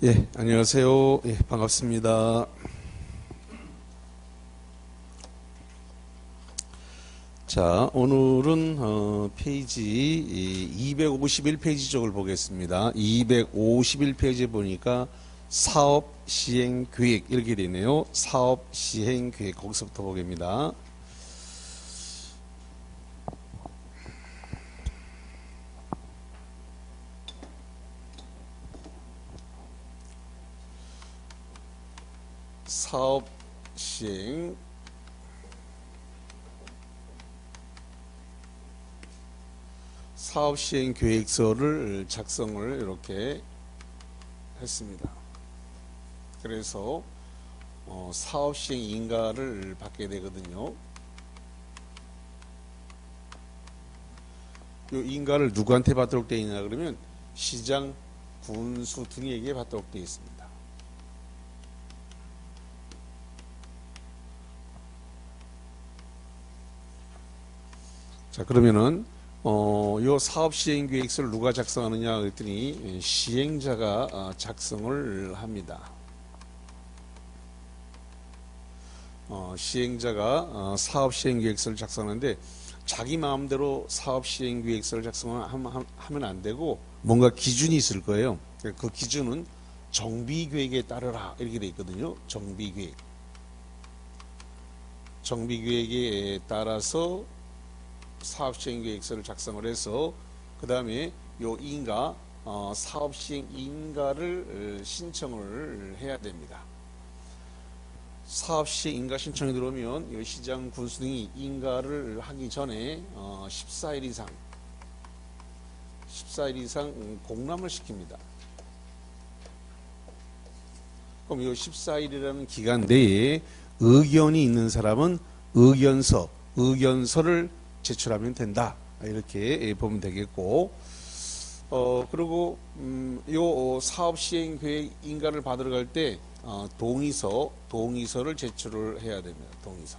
예, 안녕하세요. 예, 반갑습니다. 자, 오늘은 페이지 251페이지 쪽을 보겠습니다. 251페이지에 보니까 사업 시행 계획 이렇게 되네요. 사업 시행 계획 거기서부터 보겠습니다. 사업 시행 사업 시행 계획서를 작성을 이렇게 했습니다. 그래서 사업 시행 인가를 받게 되거든요. 이 인가를 누구한테 받도록 되어 있냐 그러면 시장, 군수 등에게 받도록 되어 있습니다. 자, 그러면은 요 사업 시행 계획서를 누가 작성하느냐 그랬더니 시행자가 작성을 합니다. 시행자가 사업 시행 계획서를 작성하는데 자기 마음대로 사업 시행 계획서를 작성하면 안 되고 뭔가 기준이 있을 거예요. 그 기준은 정비 계획에 따르라 이렇게 돼 있거든요. 정비 계획에 따라서 사업 시행 계획서를 작성을 해서 그 다음에 요 인가 사업 시행 인가를 신청을 해야 됩니다. 사업 시행 인가 신청이 들어오면 요 시장 군수 등이 인가를 하기 전에 14일 이상 공람을 시킵니다. 그럼 요 14일이라는 기간 내에 의견이 있는 사람은 의견서를 제출하면 된다. 이렇게 보면 되겠고, 그리고 요 사업 시행 계획 인가를 받으러 갈 때 동의서를 제출을 해야 됩니다. 동의서.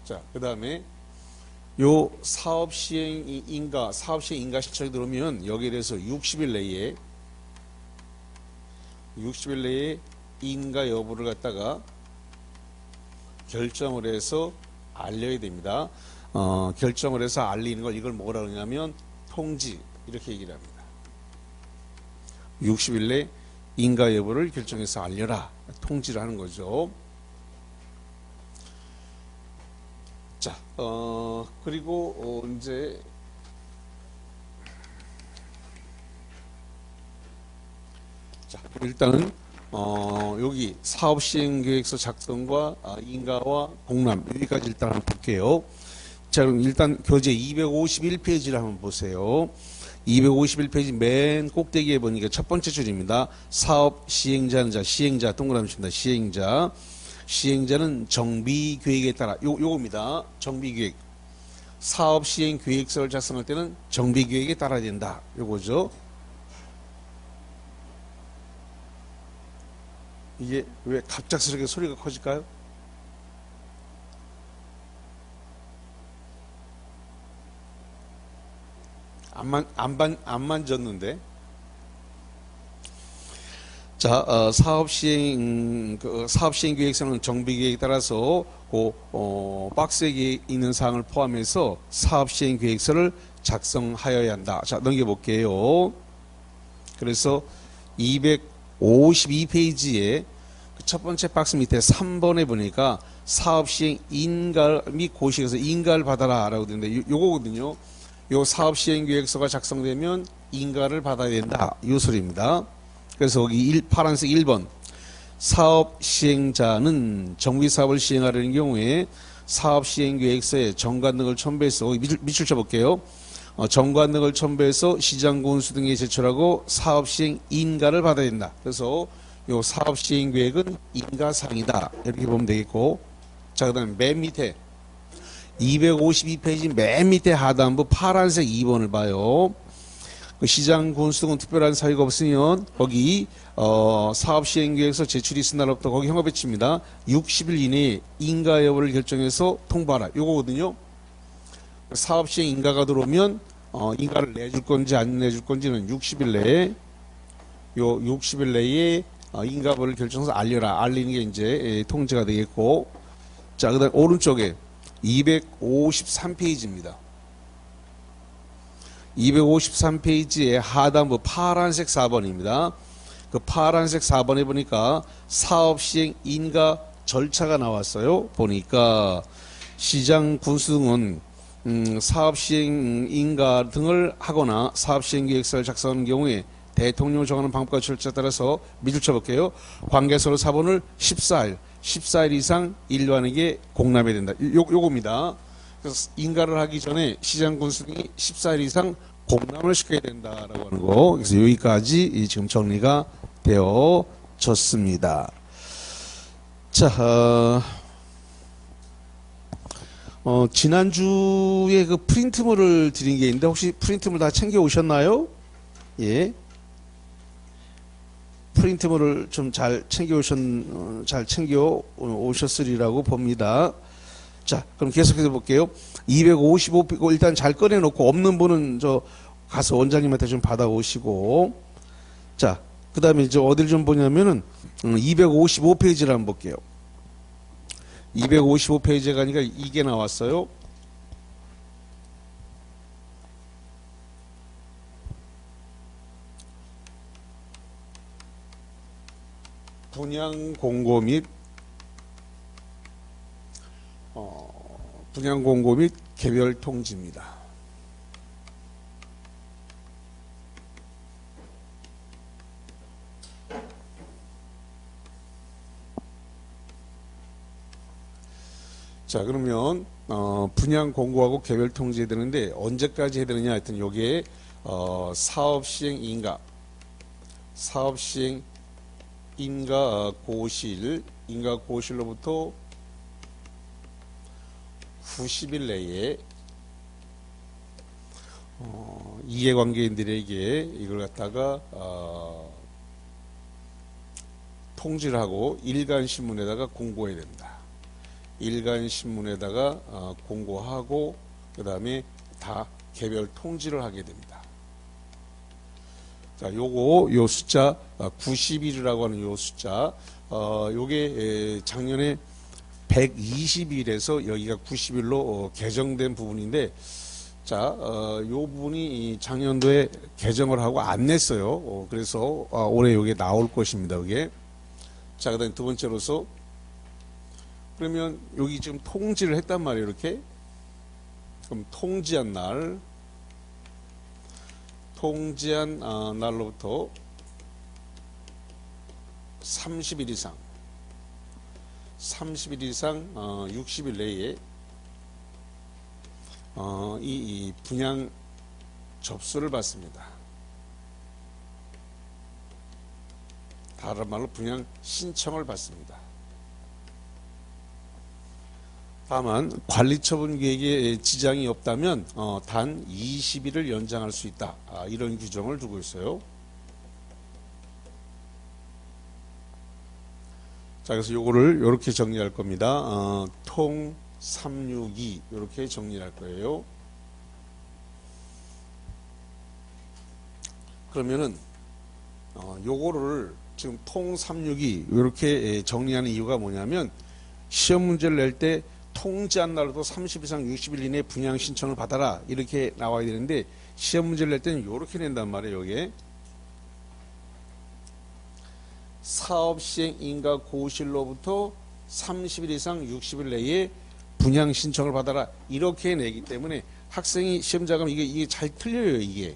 자, 그 다음에 요 사업 시행 인가 신청이 들어오면 여기에 대해서 60일 내에 인가 여부를 갖다가 결정을 해서 알려야 됩니다. 결정을 해서 알리는 걸 이걸 뭐라 그러냐면 통지 이렇게 얘기를 합니다. 60일 내 인가 여부를 결정해서 알려라 통지를 하는 거죠. 자, 그리고 이제 자, 일단은 여기 사업 시행 계획서 작성과 인가와 공람 여기까지 일단 한번 볼게요. 자, 그럼 일단 교재 251페이지를 한번 보세요. 251페이지 맨 꼭대기에 보니까 첫 번째 줄입니다. 사업 시행자는 시행자 동그라미 칩니다. 시행자는 정비 계획에 따라 요겁니다. 정비 계획. 사업 시행 계획서를 작성할 때는 정비 계획에 따라야 된다. 요거죠. 이게 왜 갑작스럽게 소리가 커질까요? 안 만졌는데. 자, 사업 시행 계획서는 정비 계획에 따라서 박스에 있는 사항을 포함해서 사업 시행 계획서를 작성하여야 한다. 자, 넘겨볼게요. 그래서 252페이지에 첫 번째 박스 밑에 3번에 보니까 사업 시행 인가 및 고시에서 인가를 받아라 라고 되는데 요거거든요. 요 사업 시행 계획서가 작성되면 인가를 받아야 된다. 요 소리입니다. 그래서 여기 파란색 1번 사업 시행자는 정비 사업을 시행하려는 경우에 사업 시행 계획서에 정관 등을 첨부해서 밑줄 쳐볼게요. 정관 등을 첨부해서 시장 군수 등에 제출하고 사업 시행 인가를 받아야 된다. 그래서 요 사업 시행 계획은 인가사항이다. 이렇게 보면 되겠고, 자, 그다음에 맨 밑에 252페이지 맨 밑에 하단부 파란색 2번을 봐요. 시장 군수 등은 특별한 사유가 없으면 거기 사업 시행 계획서 제출이 있은 날부터 거기 형어 배치입니다. 60일 이내에 인가 여부를 결정해서 통보하라. 요거거든요. 사업 시행 인가가 들어오면 인가를 내줄 건지 안 내줄 건지는 60일 내에 요 60일 내에 인가벌을 결정해서 알려라. 알리는 게 이제 통지가 되겠고. 자, 그 다음 오른쪽에 253페이지입니다. 253페이지에 하단부 파란색 4번입니다. 그 파란색 4번에 보니까 사업시행 인가 절차가 나왔어요. 보니까 시장 군수 등은 사업시행 인가 등을 하거나 사업시행계획서를 작성하는 경우에 대통령을 정하는 방법과 절차에 따라서 밑줄 쳐볼게요. 관계서로 사본을 14일 이상 인류안에게 공람해야 된다. 요겁니다. 그래서 인가를 하기 전에 시장 군수 등이 14일 이상 공람을 시켜야 된다라고 하는 거. 그래서 여기까지 지금 정리가 되어졌습니다. 자, 지난주에 그 프린트물을 드린 게 있는데 혹시 프린트물 다 챙겨 오셨나요? 예. 프린트물을 좀 잘 챙겨 오셨으리라고 봅니다. 자, 그럼 계속해서 볼게요. 255페이지 일단 잘 꺼내놓고 없는 분은 저 가서 원장님한테 좀 받아오시고. 자, 그 다음에 이제 어딜 좀 보냐면은 255페이지를 한번 볼게요. 255페이지에 가니까 이게 나왔어요. 분양 공고 및 개별 통지입니다. 자, 그러면 분양 공고하고 개별 통지해야 되는데 언제까지 해야 되느냐 하여튼 요게 사업시행 인가 고실로부터 90일 내에 이해관계인들에게 이걸 갖다가 통지를 하고 일간신문에다가 공고해야 된다. 일간신문에다가 공고하고 그 다음에 다 개별 통지를 하게 됩니다. 자, 요 숫자 90일이라고 하는 요 숫자 요게 작년에 120일에서 여기가 90일로 개정된 부분인데 자, 요 부분이 작년도에 개정을 하고 안 냈어요. 그래서 올해 요게 나올 것입니다. 이게. 자, 그다음 두 번째로서 그러면 여기 지금 통지를 했단 말이에요. 이렇게. 그럼 통지한 날로부터 30일 이상 60일 내에 이 분양 접수를 받습니다. 다른 말로 분양 신청을 받습니다. 다만 관리처분 계획에 지장이 없다면 단 20일을 연장할 수 있다. 이런 규정을 두고 있어요. 자, 그래서 요거를 이렇게 정리할 겁니다. 통 362 이렇게 정리할 거예요. 그러면은 요거를 지금 통 362 이렇게 정리하는 이유가 뭐냐면 시험 문제를 낼 때 통지한 날로도 30 이상 60일 이내에 분양 신청을 받아라 이렇게 나와야 되는데 시험 문제를 낼 때는 이렇게 낸단 말이에요. 여기에 사업시행 인가 고실로부터 30일 이상 60일 내에 분양 신청을 받아라 이렇게 내기 때문에 학생이 시험자가 이게 잘 틀려요. 이게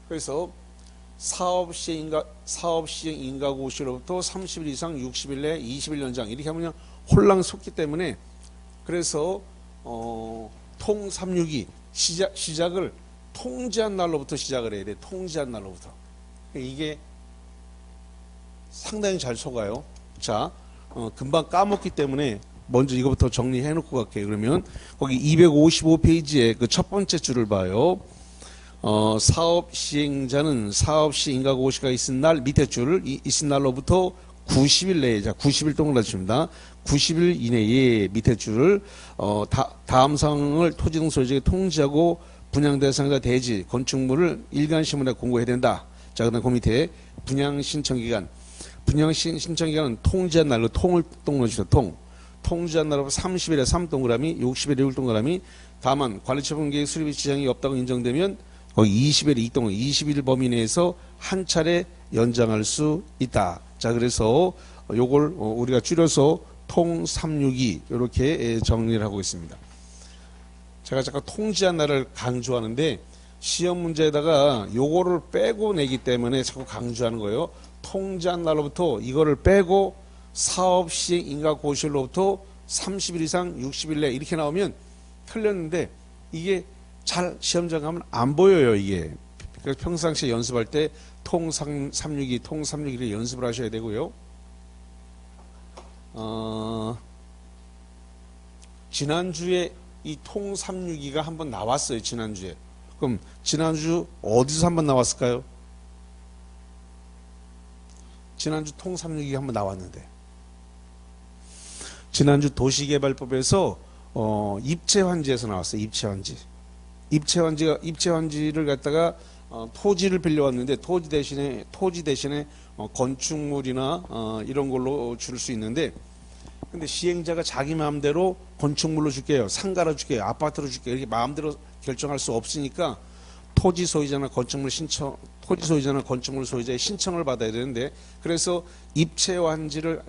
그래서 사업시행 인가 고실로부터 30일 이상 60일 내에 20일 연장 이렇게 하면 그냥 혼란스럽기 때문에 그래서 통 362 시작을 통지한 날로부터 시작을 해야 돼. 통지한 날로부터. 이게 상당히 잘 속아요. 자, 금방 까먹기 때문에 먼저 이거부터 정리해 놓고 갈게요. 그러면 거기 255페이지에 그 첫 번째 줄을 봐요. 사업 시행자는 사업시 인가 고시가 있은 날 밑에 줄을 있은 날로부터 90일 내에, 자, 90일 동안 줍니다. 90일 이내에 밑에 줄을 다음 사항을 토지 등 소유자에게 통지하고 분양 대상자 대지 건축물을 일간신문에 공고해야 된다. 자, 그다음 그 밑에 분양 신청 기간. 분양 신청 기간은 통지한 날로 통을 동그라주죠. 통지한 날로 30일에 3동그라미, 60일에 6동그라미. 다만 관리처분 계획 수립 지장이 없다고 인정되면 거기 20일에 2동그라미, 20일 범위 내에서 한 차례 연장할 수 있다. 자, 그래서 요걸 우리가 줄여서 통 362 이렇게 정리를 하고 있습니다. 제가 잠깐 통지한 날을 강조하는데 시험 문제에다가 요거를 빼고 내기 때문에 자꾸 강조하는 거예요. 통지한 날로부터 이거를 빼고 사업 시행 인가 고시일로부터 30일 이상 60일 내 이렇게 나오면 틀렸는데 이게 잘 시험장 가면 안 보여요, 이게. 그래서 평상시에 연습할 때 통 362, 통 361을 연습을 하셔야 되고요. 지난주에 이 통 362가 한번 나왔어요, 지난주에. 그럼 지난주 어디서 한번 나왔을까요? 지난주 통 362가 한번 나왔는데. 지난주 도시개발법에서 입체환지에서 나왔어요, 입체환지. 입체환지를 갖다가 토지를 빌려왔는데 토지 대신에 건축물이나 이런 걸로 줄 수 있는데 근데 시행자가 자기 마음대로 건축물로 줄게요, 상가로 줄게요, 아파트로 줄게요 이렇게 마음대로 결정할 수 없으니까 토지 소유자나 건축물 소유자의 신청을 받아야 되는데 그래서 입체환지를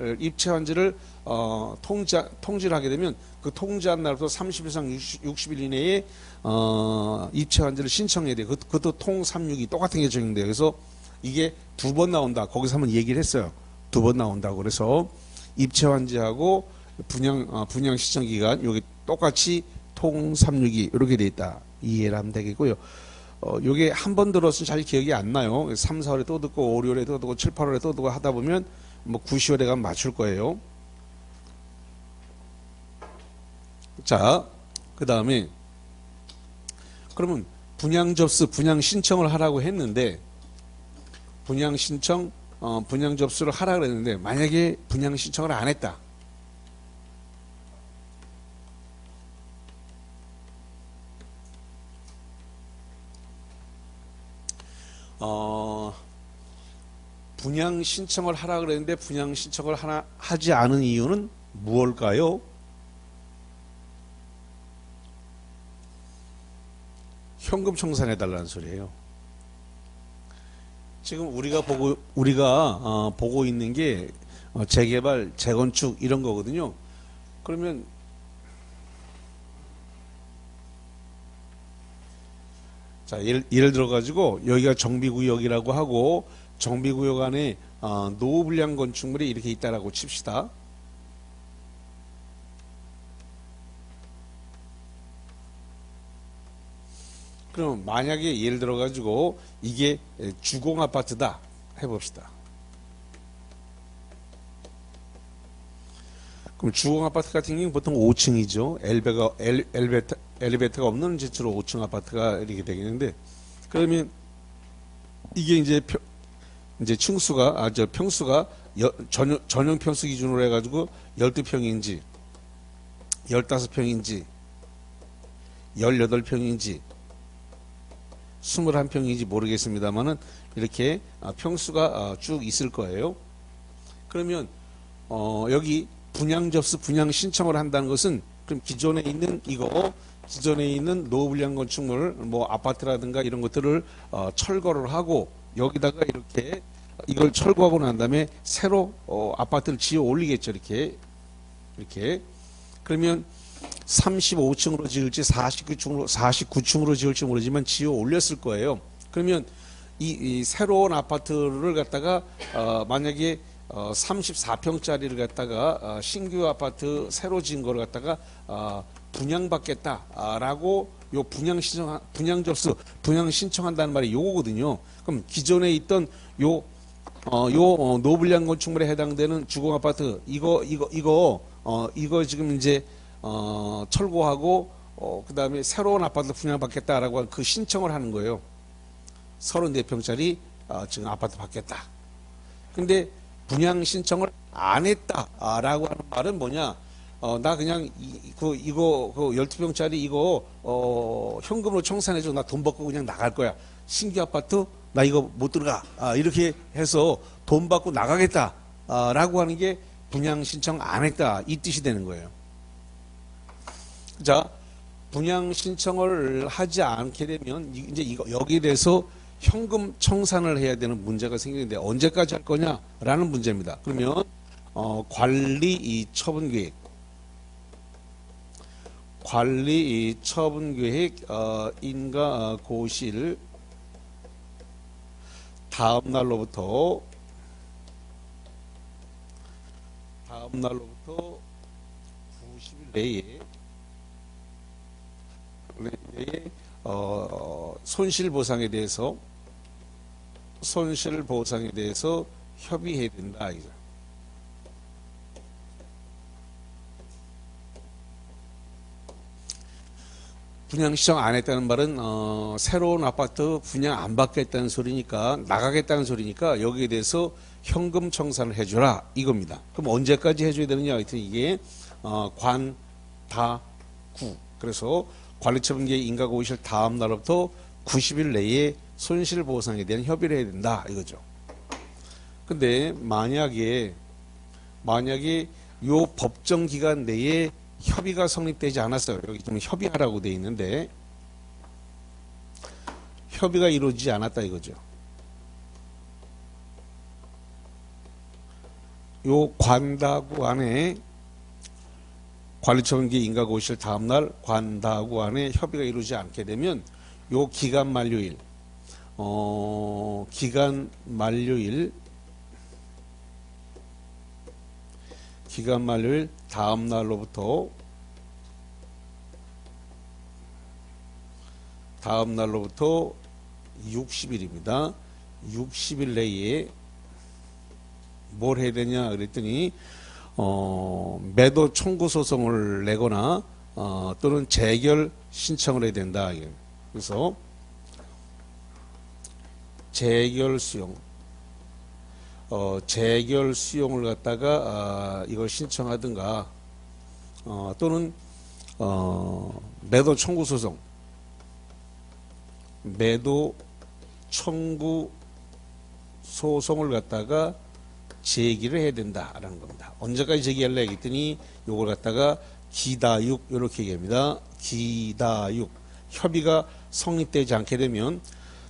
통지를 하게 되면 그 통지한 날부터 30일 이상 60일 이내에 입체환지를 신청해야 돼요. 그것도 통 362 똑같은 게 적용돼요. 그래서 이게 두 번 나온다. 거기서 한번 얘기를 했어요. 두 번 나온다고. 그래서 입체환지하고 분양 신청 기간 여기 똑같이 통 362 이렇게 돼 있다. 이해를 하면 되겠고요. 요게 한 번 들었으면 잘 기억이 안 나요. 3, 4월에 또 듣고 5, 6월에 또 듣고 7, 8월에 또 듣고 하다 보면 뭐 9, 10월에 가면 맞출 거예요. 자, 그 다음에 그러면 분양 접수, 분양 신청을 하라고 했는데 분양 접수를 하라고 했는데 만약에 분양 신청을 안 했다. 분양 신청을 하라 그랬는데 분양 신청을 하지 않은 이유는 무엇일까요? 현금 청산해 달라는 소리예요. 지금 우리가 보고 있는 게 재개발, 재건축 이런 거거든요. 그러면 자, 예를 들어 가지고 여기가 정비구역이라고 하고 정비구역 안에 노후불량 건축물이 이렇게 있다라고 칩시다. 그럼 만약에 예를 들어 가지고 이게 주공 아파트다 해봅시다. 그럼 주공 아파트 같은 경우는 보통 5층이죠. 엘리베이터가 없는 지체로 5층 아파트가 이렇게 되겠는데 그러면 이게 이제 층수가 평수가 전용 평수 기준으로 해가지고 12평인지 15평인지 18평인지 21평인지 모르겠습니다만은 이렇게 평수가 쭉 있을 거예요. 그러면 여기 분양 접수, 분양 신청을 한다는 것은 그럼 기존에 있는 노후불량 건축물, 뭐 아파트라든가 이런 것들을 철거를 하고 여기다가 이렇게 이걸 철거하고 난 다음에 새로 아파트를 지어 올리겠죠. 이렇게. 그러면 35층으로 지을지 49층으로 지을지 모르지만 지어 올렸을 거예요. 그러면 이 새로운 아파트를 갖다가 만약에 34평짜리를 갖다가 신규 아파트 새로 지은 거를 갖다가 분양받겠다라고 요 분양 접수, 분양 신청한다는 말이 요거거든요. 그럼 기존에 있던 요 노불량 건축물에 해당되는 주공 아파트 이거 지금 이제 철거하고 그다음에 새로운 아파트 분양받겠다라고 그 신청을 하는 거예요. 34평짜리 지금 아파트 받겠다. 근데 분양 신청을 안 했다라고 하는 말은 뭐냐? 나 그냥 이거 12평짜리 이거 현금으로 청산해줘. 나 돈 받고 그냥 나갈 거야. 신규 아파트 나 이거 못 들어가. 이렇게 해서 돈 받고 나가겠다. 라고 하는 게 분양 신청 안 했다. 이 뜻이 되는 거예요. 자, 분양 신청을 하지 않게 되면 이제 여기에 대해서 현금 청산을 해야 되는 문제가 생기는데 언제까지 할 거냐라는 문제입니다. 그러면 관리 이 처분 계획, 관리 이 처분 계획 인가 고시를 다음 날로부터 90일 내에 손실보상에 대해서 협의해야 된다. 이죠. 분양 신청 안 했다는 말은 새로운 아파트 분양 안 받겠다는 소리니까, 나가겠다는 소리니까 여기에 대해서 현금 청산을 해주라 이겁니다. 그럼 언제까지 해줘야 되느냐? 하여튼 이게 관, 다, 구. 그래서 관리처분계획 인가고시를 다음 날부터 90일 내에 손실보상에 대한 협의를 해야 된다 이거죠. 근데 만약에 요 법정 기간 내에 협의가 성립되지 않았어요. 여기 좀 협의하라고 돼 있는데 협의가 이루어지지 않았다 이거죠. 요 관다구 안에 관리처분계획 인가고시를 다음날 관다구 안에 협의가 이루어지지 않게 되면 요 기간 만료일 다음 날로부터 60일입니다. 60일 내에 뭘 해야 되냐 그랬더니 매도 청구 소송을 내거나 또는 재결 신청을 해야 된다. 그래서 재결 수용을 갖다가 이걸 신청하든가 또는 매도 청구 소송을 갖다가 제기를 해야 된다라는 겁니다. 언제까지 제기할래 했더니 요걸 갖다가 기다육 이렇게 얘기합니다. 기다육 협의가 성립되지 않게 되면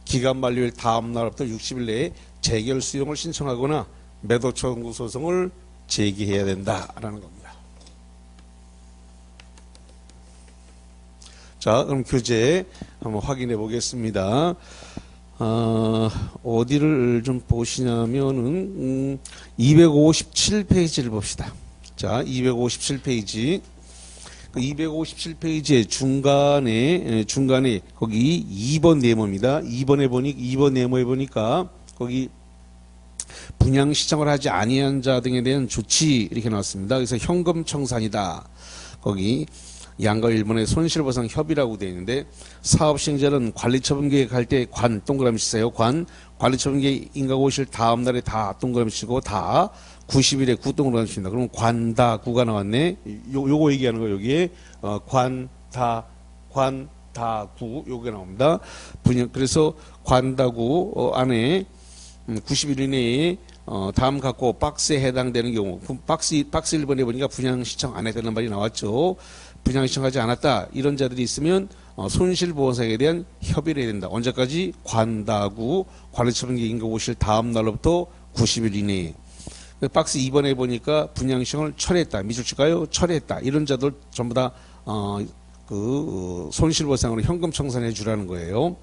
기간 만료일 다음 날부터 60일 내에 재결 수용을 신청하거나 매도 청구 소송을 제기해야 된다라는 겁니다. 자, 그럼 교재 한번 확인해 보겠습니다. 어디를 좀 보시냐면은 257페이지를 봅시다. 자, 257페이지. 257페이지의 중간에 거기 2번 네모입니다. 2번 네모에 보니까 거기 분양 시청을 하지 아니한 자 등에 대한 조치 이렇게 나왔습니다. 그래서 현금 청산이다. 거기 양가 1번에 손실보상 협의라고 되어 있는데 사업 시행자는 관리처분계획 할 때 관 동그라미 치세요. 관리처분계획 인가고시를 다음 날에 다 동그라미 치고 다 90일에 구 동그라미 칩니다. 그럼 관다 구가 나왔네. 요거 얘기하는 거 여기에 관다 구 요게 나옵니다. 그래서 관다구 안에 90일 이내에 다음 갖고 박스에 해당되는 경우 박스 1번에 보니까 분양 신청 안 했다는 말이 나왔죠. 분양 신청하지 않았다 이런 자들이 있으면 손실보상에 대한 협의를 해야 된다. 언제까지? 관다구 관리처분계획 인가고시를 다음 날로부터 90일 이내에. 박스 2번에 보니까 분양 신청을 철회했다. 미술치가요 철회했다. 이런 자들 전부 다 손실보상으로 현금 청산해 주라는 거예요.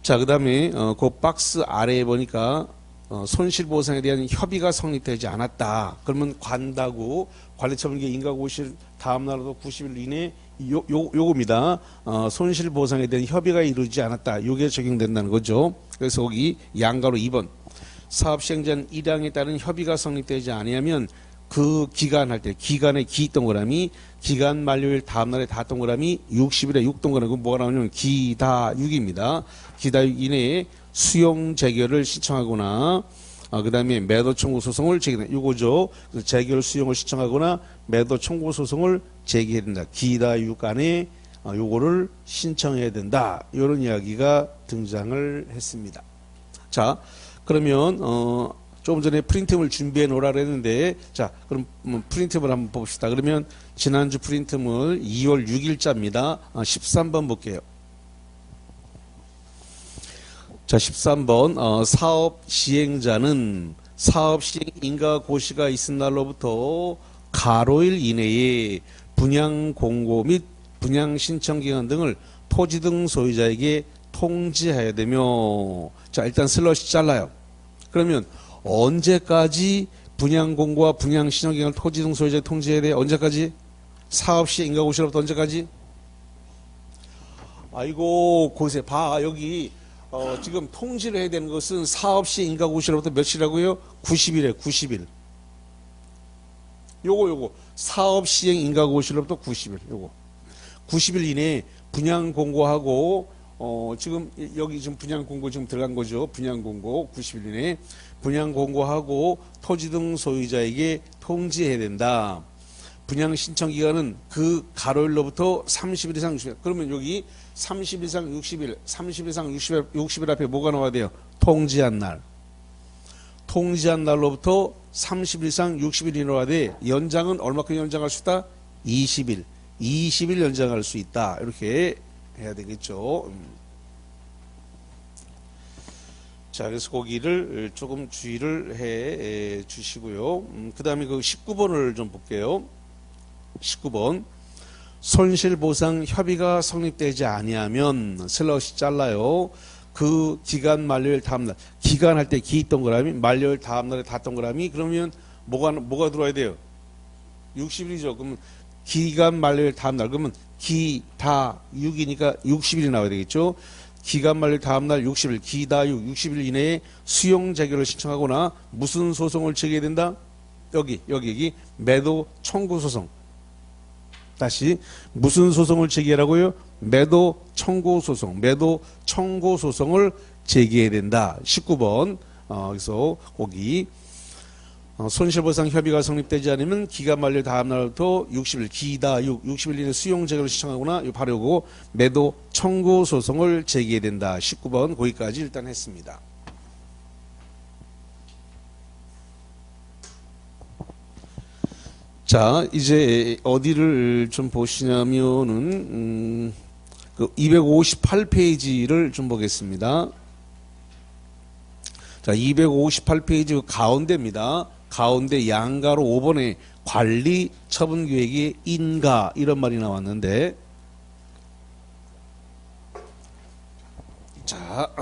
자, 그 다음에 그 박스 아래에 보니까 손실보상에 대한 협의가 성립되지 않았다. 그러면 관다구 관리처분계획 인가고시를 다음 날로도 90일 이내 요겁니다. 손실보상에 대한 협의가 이루어지지 않았다. 요게 적용된다는 거죠. 그래서 거기 양가로 2번 사업시행자는 1항에 따른 협의가 성립되지 아니하면 그 기간 할 때 기간의 기 동그라미 기간 만료일 다음 날에 다 동그라미 60일에 6 동그라미 그럼 뭐가 나오냐면 기다육입니다. 기다육 이내에 수용 재결을 신청하거나 그 다음에 매도 청구 소송을 제기한다. 요거죠. 재결 수용을 신청하거나 매도 청구 소송을 제기해야 된다. 기다육 안에 요거를 신청해야 된다. 이런 이야기가 등장을 했습니다. 자, 그러면 조금 전에 프린트물 준비해 놓으라 그랬는데, 자, 그럼 프린트물 한번 봅시다. 그러면 지난주 프린트물 2월 6일자입니다. 13번 볼게요. 자, 13번 사업 시행자는 사업 시행 인가 고시가 있은 날로부터 가로일 이내에 분양 공고 및 분양 신청 기간 등을 토지 등 소유자에게 통지해야 되며, 자, 일단 슬러시 잘라요. 그러면 언제까지 분양 공고와 분양 신청 기간을 토지 등 소유자에게 통지해야 돼? 언제까지? 사업 시행 인가 고시로부터 언제까지? 아이고, 고세 봐. 여기 지금 통지를 해야 되는 것은 사업 시행 인가 고시로부터 며칠이라고요? 90일에 90일. 요거 사업 시행 인가 고시로부터 90일. 요거 90일 이내에 분양 공고하고 지금 여기 지금 분양 공고 지금 들어간 거죠. 분양 공고 90일 이내에 분양 공고하고 토지 등 소유자에게 통지해야 된다. 분양 신청 기간은 그 가로일로부터 30일 이상 60일. 그러면 여기 30일 이상 60일, 30일 이상 60일 앞에 뭐가 나와야 돼요? 통지한 날. 통지한 날로부터 30일 이상 60일이 나와야 돼. 연장은 얼마큼 연장할 수 있다? 20일. 20일 연장할 수 있다. 이렇게 해야 되겠죠. 자, 그래서 거기를 조금 주의를 해 주시고요. 그 다음에 그 19번을 좀 볼게요. 19번. 손실보상 협의가 성립되지 아니하면 슬러시 잘라요. 그 기간 만료일 다음날. 기간 할 때 기 동그라미, 만료일 다음날에 다 동그라미. 그러면 뭐가 들어와야 돼요? 60일이죠. 그러면 기간 만료일 다음날. 그러면 기다 6이니까 60일이 나와야 되겠죠. 기간 만료일 다음날 60일, 기다 6, 60일 이내에 수용 재결을 신청하거나 무슨 소송을 제기해야 된다? 여기 매도 청구 소송. 다시 무슨 소송을 제기하라고요? 매도 청구 소송. 매도 청구 소송을 제기해야 된다. 19번. 그래서 거기 손실보상 협의가 성립되지 않으면 기간 만료 다음 날부터 60일 기다 60일 이내 수용 재결을 신청하거나 바로 요거 매도 청구 소송을 제기해야 된다. 19번 거기까지 일단 했습니다. 자, 이제 어디를 좀 보시냐면은 그 258페이지를 좀 보겠습니다. 자, 258페이지 가운데입니다. 가운데 양가로 5번에 관리 처분 계획의 인가 이런 말이 나왔는데, 자,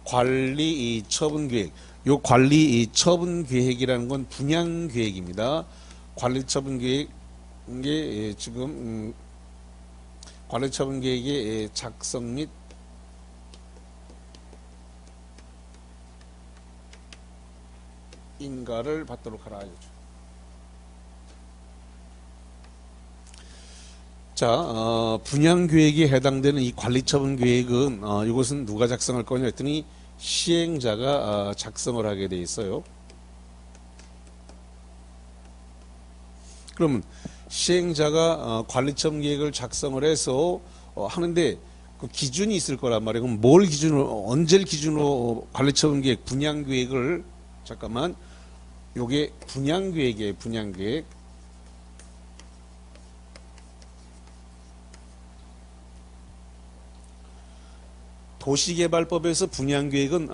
관리 처분 계획. 요 관리 처분 계획이라는 건 분양 계획입니다. 관리 처분 계획이 지금 관리 처분 계획의 작성 및 인가를 받도록 하라. 자, 분양 계획에 해당되는 이 관리 처분 계획은 이것은 누가 작성할 거냐 했더니 시행자가 작성을 하게 돼 있어요. 그러면 시행자가 관리처분 계획을 작성을 해서 하는데 그 기준이 있을 거란 말이에요. 그럼 뭘 기준으로, 언제를 기준으로 관리처분 계획, 분양 계획을, 잠깐만, 요게 분양 계획이에요. 분양 계획. 도시개발법에서 분양계획은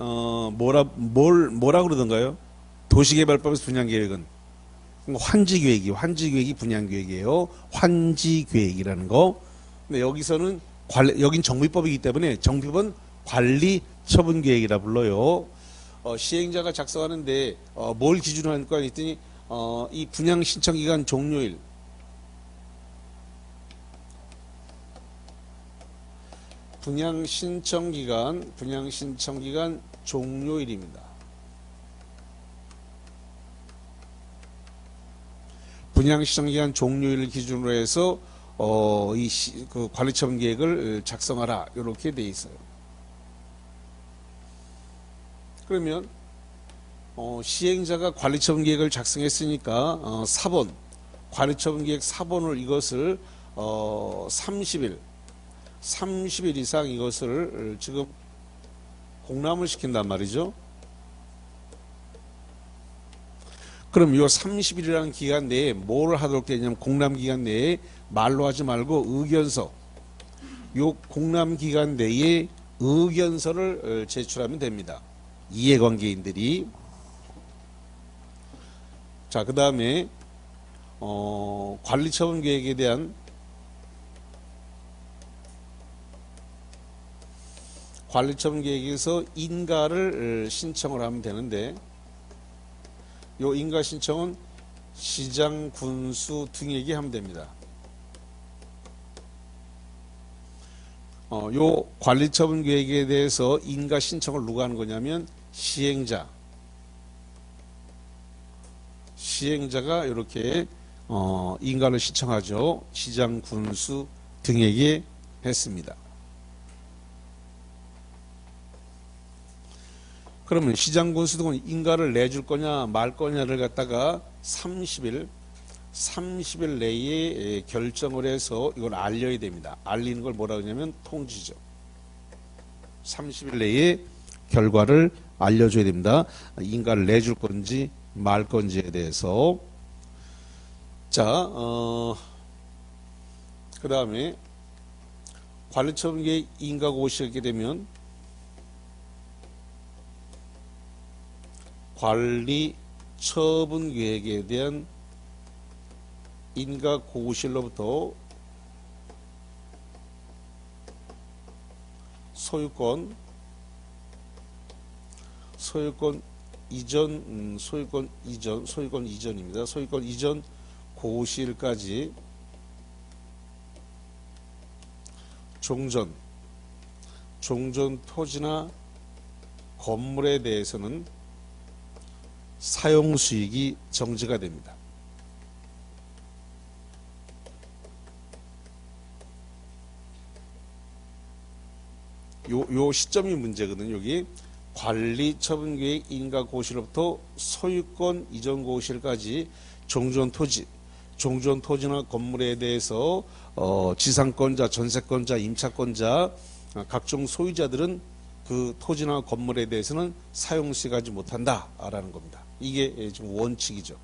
뭐라 그러던가요? 도시개발법에서 분양계획은 환지계획이 분양계획이에요. 환지계획이라는 거. 근데 여기서는 여긴 정비법이기 때문에 정비법은 관리처분계획이라 불러요. 시행자가 작성하는데 뭘 기준으로 할까 했더니 이 분양신청기간 종료일, 분양신청기간 종료일입니다. 분양신청기간 종료일을 기준으로 해서 그 관리처분 계획을 작성하라 이렇게 돼 있어요. 그러면 시행자가 관리처분 계획을 작성했으니까 4번 관리처분 계획 4번을 이것을 30일 이상 이것을 지금 공람을 시킨단 말이죠. 그럼 요 30일이라는 기간 내에 뭘 하도록 되냐면 공람 기간 내에 말로 하지 말고 의견서, 요 공람 기간 내에 의견서를 제출하면 됩니다. 이해관계인들이. 자, 그 다음에 관리처분 계획에 대한 관리처분 계획에서 인가를 신청을 하면 되는데, 요 인가 신청은 시장, 군수 등에게 하면 됩니다. 요 관리처분 계획에 대해서 인가 신청을 누가 하는 거냐면 시행자가 이렇게 인가를 신청하죠. 시장, 군수 등에게 했습니다. 그러면 시장, 군수 등은 인가를 내줄 거냐 말 거냐를 갖다가 30일 내에 결정을 해서 이걸 알려야 됩니다. 알리는 걸 뭐라 그러냐면 통지죠. 30일 내에 결과를 알려줘야 됩니다. 인가를 내줄 건지 말 건지에 대해서. 자, 그 다음에 관리처분계획 인가가 오시게 되면 관리처분계획에 대한 인가 고시로부터 소유권 이전입니다. 소유권 이전 고시일까지 종전 토지나 건물에 대해서는 사용 수익이 정지가 됩니다. 요 시점이 문제거든요. 여기 관리처분계획 인가고시로부터 소유권 이전 고시일까지 종전 토지나 건물에 대해서 지상권자, 전세권자, 임차권자 각종 소유자들은 그 토지나 건물에 대해서는 사용수익하지 못한다라는 겁니다. 이게 지금 원칙이죠.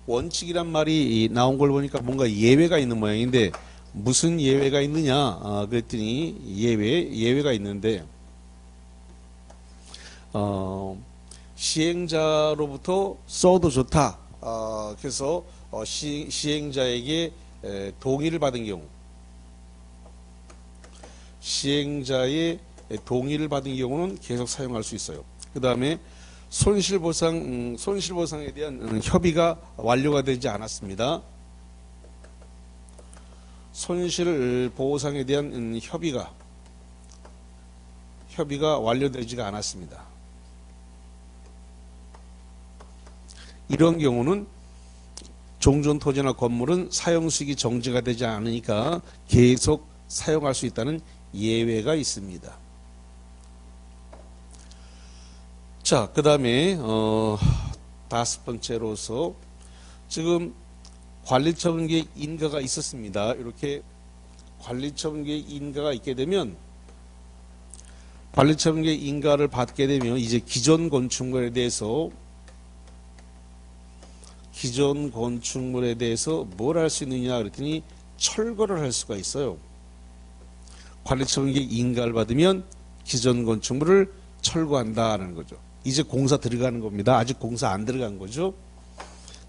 원칙이란 말이 나온 걸 보니까 뭔가 예외가 있는 모양인데 무슨 예외가 있느냐 그랬더니 예외가 있는데 시행자로부터 써도 좋다. 그래서 시행자에게 동의를 받은 경우, 시행자의 동의를 받은 경우는 계속 사용할 수 있어요. 그 다음에 손실보상에 대한 협의가 완료가 되지 않았습니다. 손실보상에 대한 협의가 완료되지가 않았습니다. 이런 경우는 종전 토지나 건물은 사용수익이 정지가 되지 않으니까 계속 사용할 수 있다는 예외가 있습니다. 자, 그 다음에 5번째로서 지금 관리처분계획 인가가 있었습니다. 이렇게 관리처분계획 인가가 있게 되면 관리처분계획 인가를 받게 되면 이제 기존 건축물에 대해서 뭘 할 수 있느냐 그랬더니 철거를 할 수가 있어요. 관리처분계획 인가를 받으면 기존 건축물을 철거한다는 거죠. 이제 공사 들어가는 겁니다. 아직 공사 안 들어간 거죠.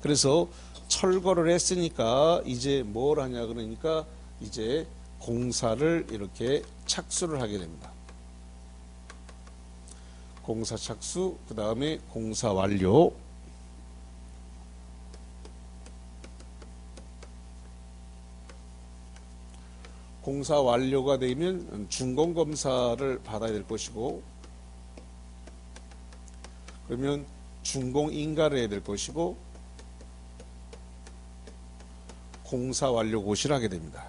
그래서 철거를 했으니까 이제 뭘 하냐 그러니까 이제 공사를 이렇게 착수를 하게 됩니다. 공사 착수, 그 다음에 공사 완료. 공사 완료가 되면 준공검사를 받아야 될 것이고, 그러면 준공인가를 해야 될 것이고, 공사 완료 고시를 하게 됩니다.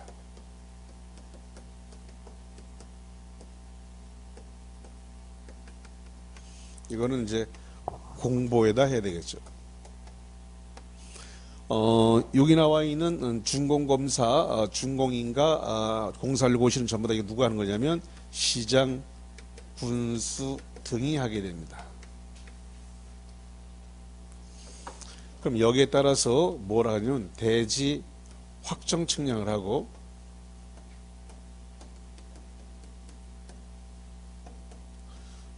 이거는 이제 공보에다 해야 되겠죠. 여기 나와 있는 준공검사, 준공인가, 공사를 보시는 전부 다 이게 누가 하는 거냐면 시장, 군수 등이 하게 됩니다. 그럼 여기에 따라서 뭐라 하냐면 대지 확정 측량을 하고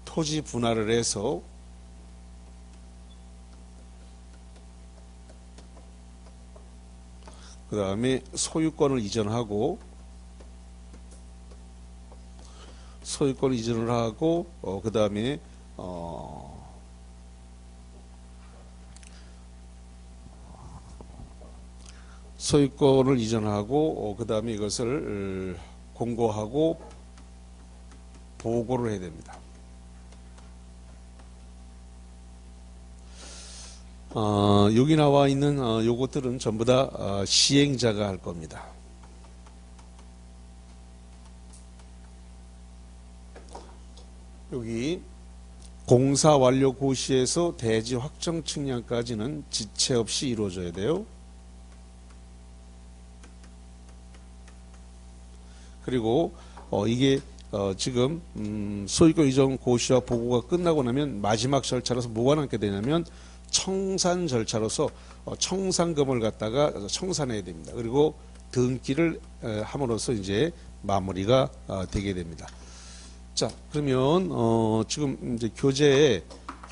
토지 분할을 해서 그 다음에 소유권을 이전하고 그 다음에 소유권을 이전하고 그 다음에 이것을 공고하고 보고를 해야 됩니다. 여기 나와 있는 요것들은 전부 다 시행자가 할 겁니다. 여기 공사 완료 고시에서 대지 확정 측량까지는 지체 없이 이루어져야 돼요. 그리고 이게 지금 소유권 이전 고시와 보고가 끝나고 나면 마지막 절차로서 뭐가 남게 되냐면 청산 절차로서 청산금을 갖다가 청산해야 됩니다. 그리고 등기를 함으로써 이제 마무리가 되게 됩니다. 자, 그러면 지금 이제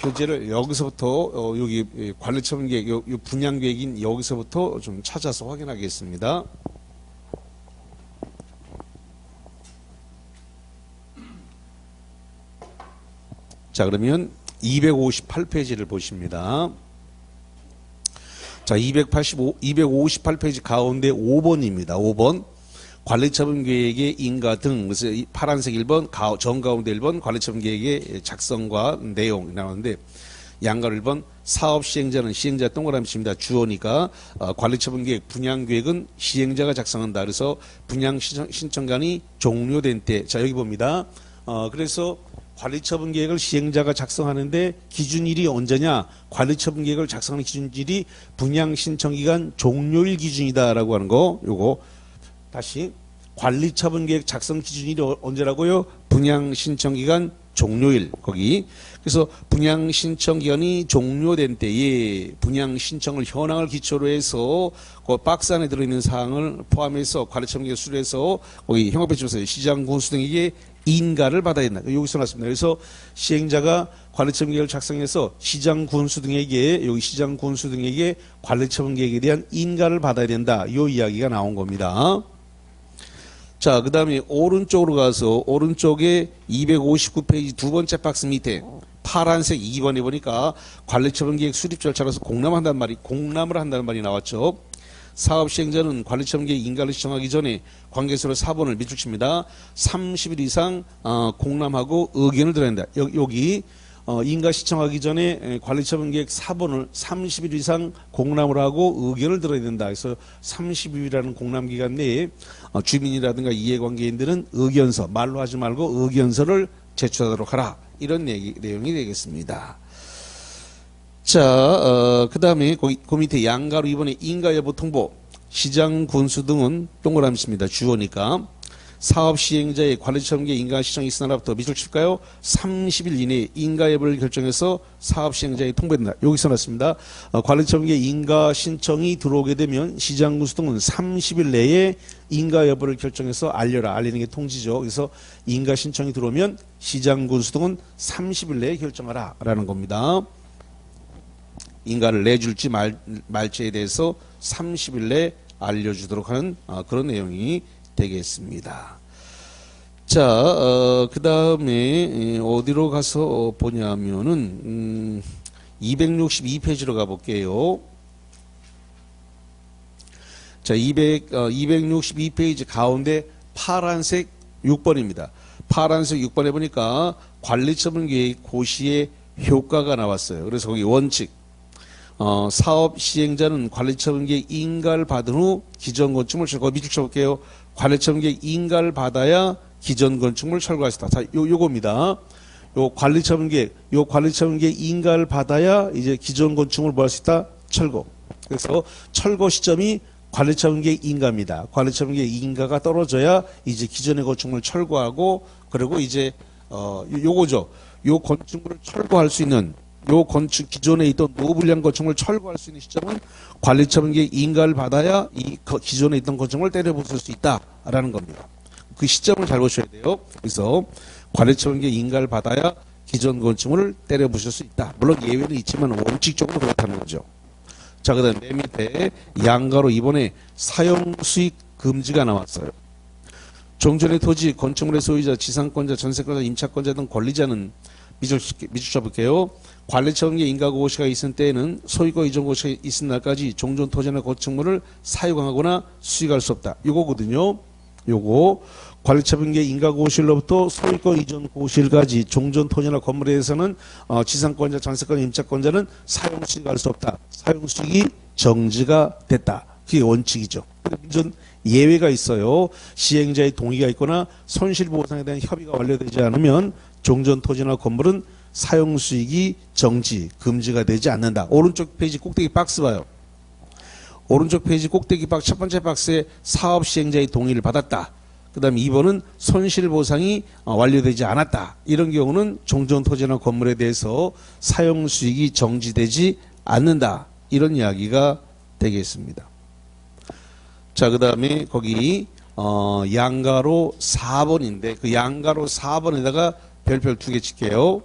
교재를 여기서부터 여기 관리처분 계획, 요 분양 계획인 여기서부터 좀 찾아서 확인하겠습니다. 자, 그러면 258페이지를 보십니다. 자, 258페이지 가운데 5번입니다. 5번. 관리처분 계획의 인가 등, 그래서 파란색 1번, 정가운데 1번 관리처분 계획의 작성과 내용 나오는데, 양가로 1번 사업 시행자는 시행자 동그라미 칩니다. 주어니까 관리처분 계획, 분양 계획은 시행자가 작성한다. 그래서 분양 신청간이 종료된 때, 자 여기 봅니다. 그래서 관리처분 계획을 시행자가 작성하는데 기준일이 언제냐? 관리처분 계획을 작성하는 기준일이 분양 신청 기간 종료일 기준이다라고 하는 거. 요거 다시 관리처분 계획 작성 기준일이 언제라고요? 분양 신청 기간 종료일 거기. 그래서 분양 신청 기간이 종료된 때에 분양 신청을 현황을 기초로 해서 그 박스 안에 들어있는 사항을 포함해서 관리처분 계획 수료해서 거기 형법배치로서 시장 군수 등에게 인가를 받아야 된다. 여기서 나왔습니다. 그래서 시행자가 관리처분 계획을 작성해서 시장 군수 등에게 관리처분 계획에 대한 인가를 받아야 된다. 이 이야기가 나온 겁니다. 자, 그 다음에 오른쪽으로 가서 오른쪽에 259페이지 두 번째 박스 밑에 파란색 2번에 보니까 관리처분 계획 수립 절차로서 공람을 한다는 말이 나왔죠. 사업 시행자는 관리처분 계획 인가를 시청하기 전에 관계서로 4번을 밑줄 칩니다. 30일 이상 공람하고 의견을 들어야 한다. 여기 인가 시청하기 전에 관리처분 계획 4번을 30일 이상 공람을 하고 의견을 들어야 된다. 그래서 30일이라는 공람 기간 내에 주민이라든가 이해관계인들은 의견서, 말로 하지 말고 의견서를 제출하도록 하라. 이런 내용이 되겠습니다. 자, 그 다음에 그 밑에 양가로 이번에 인가 여부 통보, 시장 군수 등은 동그라미 칩니다. 주어니까. 사업 시행자의 관리처분 계획 인가 신청이 있은 날부터 밑줄 칠까요? 30일 이내에 인가 여부를 결정해서 사업 시행자에 통보된다. 여기서 났습니다. 관리처분 계획 인가 신청이 들어오게 되면 시장 군수 등은 30일 내에 인가 여부를 결정해서 알려라. 알리는 게 통지죠. 그래서 인가 신청이 들어오면 시장 군수 등은 30일 내에 결정하라. 라는 겁니다. 인가를 내줄지 말지에 대해서 30일 내에 알려주도록 하는 그런 내용이 되겠습니다. 자, 그 다음에 어디로 가서 보냐면은 262페이지로 가볼게요. 자, 262페이지 가운데 파란색 6번입니다. 파란색 6번에 보니까 관리처분 계획 고시의 효과가 나왔어요. 그래서 거기 원칙, 사업 시행자는 관리처분 계획 인가를 받은 후 기존 건축물 철거. 밑줄 쳐볼게요. 관리처분 계획 인가를 받아야 기존 건축물 철거할 수 있다. 자, 요겁니다. 요 관리처분 계획 인가를 받아야 이제 기존 건축물 뭐 할 수 있다? 철거. 그래서 철거 시점이 관리처분기의 인가입니다. 관리처분기의 인가가 떨어져야 이제 기존의 건축물을 철거하고 그리고 이제 요거죠. 요 건축물을 철거할 수 있는 요 건축 기존에 있던 노불량 건축물을 철거할 수 있는 시점은 관리처분기의 인가를 받아야 이 기존에 있던 건축물을 때려 부술 수 있다라는 겁니다. 그 시점을 잘 보셔야 돼요. 그래서 관리처분기의 인가를 받아야 기존 건축물을 때려 부술 수 있다. 물론 예외는 있지만 원칙적으로 그렇다는 거죠. 자, 그다음 맨 밑에 양가로 이번에 사용 수익 금지가 나왔어요. 종전의 토지, 건축물의 소유자, 지상권자, 전세권자, 임차권자 등 권리자는 미처 볼게요. 관리처분기의 인가고시가 있은 때에는 소유권 이전고시가 있은 날까지 종전 토지나 건축물을 사용하거나 수익할 수 없다. 요거거든요. 요거 관리처분기의 인가고시로부터 소유권 이전 고시일까지 종전 토지나 건물에 대해서는 지상권자, 전세권자, 임차권자는 사용 수익할 수 없다. 사용 수익이 정지가 됐다. 그게 원칙이죠. 민전 예외가 있어요. 시행자의 동의가 있거나 손실보상에 대한 협의가 완료되지 않으면 종전 토지나 건물은 사용 수익이 정지, 금지가 되지 않는다. 오른쪽 페이지 꼭대기 박스 봐요. 오른쪽 페이지 꼭대기 박스 첫 번째 박스에 사업 시행자의 동의를 받았다. 그 다음에 2번은 손실보상이 완료되지 않았다. 이런 경우는 종전 토지나 건물에 대해서 사용 수익이 정지되지 않는다. 이런 이야기가 되겠습니다. 자, 그 다음에 거기 양가로 4번인데 그 양가로 4번에다가 별표 2개 칠게요.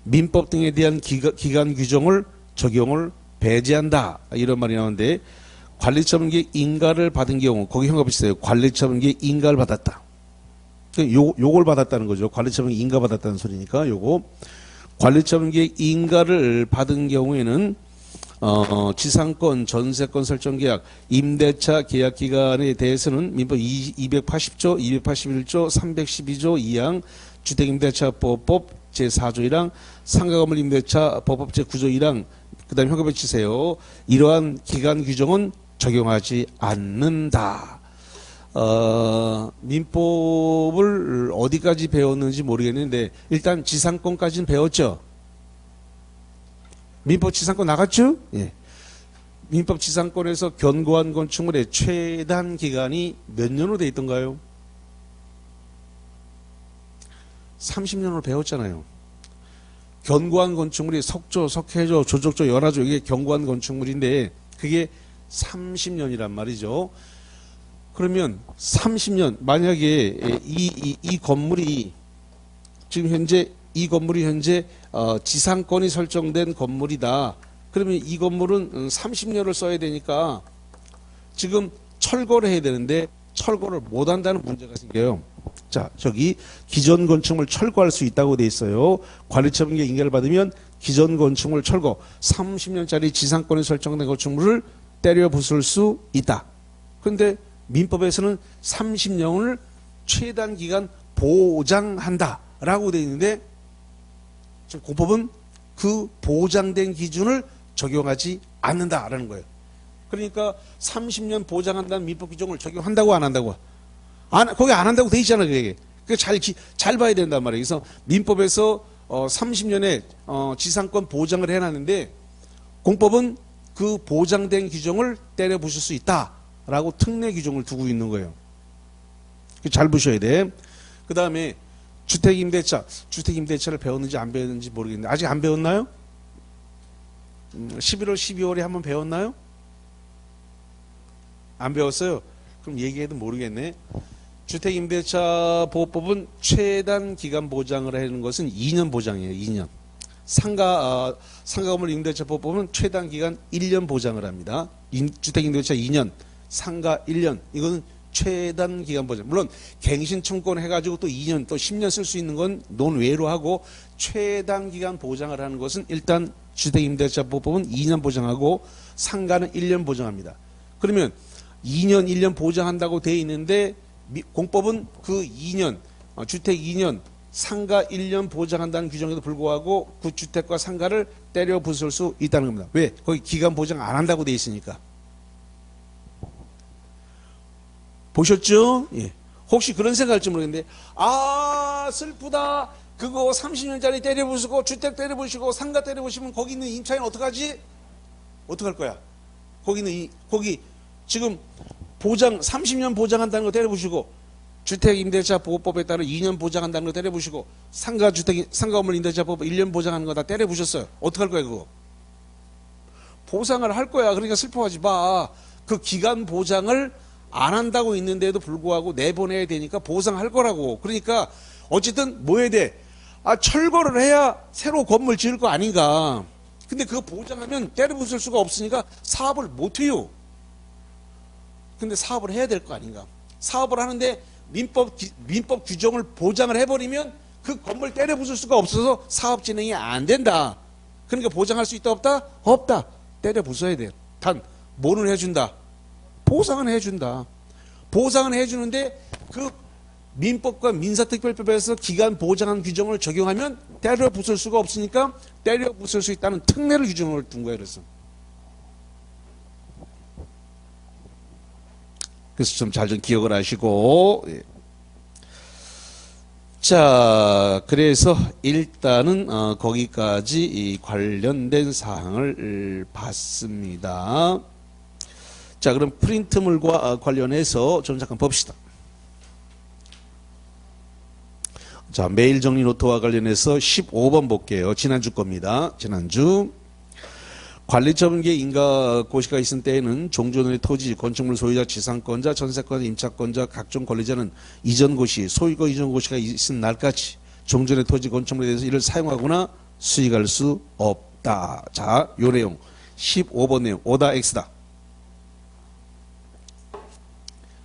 민법 등에 대한 기간 규정을 적용을 배제한다. 이런 말이 나오는데 관리처분기의 인가를 받은 경우 거기 형과 비슷해요. 관리처분기의 인가를 받았다. 요걸 받았다는 거죠. 관리처분기 인가 받았다는 소리니까 요거 관리처분기의 인가를 받은 경우에는 지상권, 전세권 설정 계약, 임대차 계약 기간에 대해서는 민법 280조, 281조, 312조 2항 주택임대차보호법 제4조 1항 상가건물 임대차 보호법 제9조 1항 그 다음에 형법에 치세요. 이러한 기간 규정은 적용하지 않는다. 민법을 어디까지 배웠는지 모르겠는데 일단 지상권까지는 배웠죠. 민법 지상권 나갔죠? 예. 민법 지상권에서 견고한 건축물의 최단 기간이 몇 년으로 돼 있던가요? 30년으로 배웠잖아요. 견고한 건축물이 석조, 석회조, 조족조, 연화조 이게 견고한 건축물인데 그게 30년이란 말이죠. 그러면 30년 만약에 이 건물이 지금 현재 이 건물이 현재 지상권이 설정된 건물이다. 그러면 이 건물은 30년을 써야 되니까 지금 철거를 해야 되는데 철거를 못 한다는 문제가 생겨요. 자, 저기 기존 건축물 철거할 수 있다고 돼 있어요. 관리처분기의 인가를 받으면 기존 건축물 철거 30년짜리 지상권이 설정된 건축물을 때려 부술 수 있다. 그런데 민법에서는 30년을 최단 기간 보장한다라고 돼 있는데 지금 공법은 그 보장된 기준을 적용하지 않는다라는 거예요. 그러니까 30년 보장한다는 민법 규정을 적용한다고 안 한다고? 거기 안 한다고 돼 있잖아, 그게. 잘 봐야 된단 말이에요. 그래서 민법에서 30년에 지상권 보장을 해놨는데 공법은 그 보장된 규정을 때려 부술 수 있다라고 특례 규정을 두고 있는 거예요. 잘 보셔야 돼. 그 다음에 주택임대차를 배웠는지 안 배웠는지 모르겠는데 아직 안 배웠나요? 11월, 12월에 한번 배웠나요? 안 배웠어요? 그럼 얘기해도 모르겠네. 주택임대차 보호법은 최단 기간 보장을 하는 것은 2년 보장이에요. 2년. 상가건물 임대차 보호법은 최단 기간 1년 보장을 합니다. 주택임대차 2년, 상가 1년. 이거는 최단 기간 보장. 물론 갱신 청구권 해가지고 또 2년 또 10년 쓸 수 있는 건 논외로 하고 최단 기간 보장을 하는 것은 일단 주택임대차 보호법은 2년 보장하고 상가는 1년 보장합니다. 그러면 2년 1년 보장한다고 돼 있는데 공법은 그 2년 주택 2년 상가 1년 보장한다는 규정에도 불구하고 그 주택과 상가를 때려 부술 수 있다는 겁니다. 왜? 거기 기간 보장 안 한다고 돼 있으니까. 보셨죠? 예. 혹시 그런 생각할지 모르겠는데 슬프다. 그거 30년짜리 때려 부수고 주택 때려 부시고 상가 때려 부시면 거기 있는 임차인 어떡하지? 어떡할 거야? 거기 지금 보장 30년 보장한다는 거 때려 부시고 주택 임대차 보호법에 따라 2년 보장한다는 거 때려 부시고 상가 건물 임대차 보호법 1년 보장하는 거 다 때려 부셨어요. 어떡할 거야 그거? 보상을 할 거야. 그러니까 슬퍼하지 마. 그 기간 보장을 안 한다고 있는데도 불구하고 내보내야 되니까 보상할 거라고. 그러니까 어쨌든 뭐 해야 돼? 철거를 해야 새로 건물 지을 거 아닌가. 근데 그거 보장하면 때려 부술 수가 없으니까 사업을 못 해요. 근데 사업을 해야 될 거 아닌가. 사업을 하는데 민법 규정을 보장을 해버리면 그 건물 때려 부술 수가 없어서 사업 진행이 안 된다. 그러니까 보장할 수 있다 없다? 없다. 때려 부숴야 돼. 단 뭐는 해준다? 보상은 해준다. 보상은 해주는데 그 민법과 민사특별법에서 기간 보장한 규정을 적용하면 때려 부술 수가 없으니까 때려 부술 수 있다는 특례를 규정을 둔 거예요. 그래서 좀 잘 좀 기억을 하시고. 예. 자, 그래서 일단은 거기까지 이 관련된 사항을 봤습니다. 자, 그럼 프린트물과 관련해서 좀 잠깐 봅시다. 자, 메일 정리 노트와 관련해서 15번 볼게요. 지난주 겁니다. 지난주. 관리처분기에 인가 고시가 있은 때에는 종전의 토지, 건축물 소유자, 지상권자, 전세권자, 임차권자, 각종 권리자는 이전 고시, 소유권 이전 고시가 있은 날까지 종전의 토지, 건축물에 대해서 이를 사용하거나 수익할 수 없다. 자, 요 내용 15번 내용 오다 X다.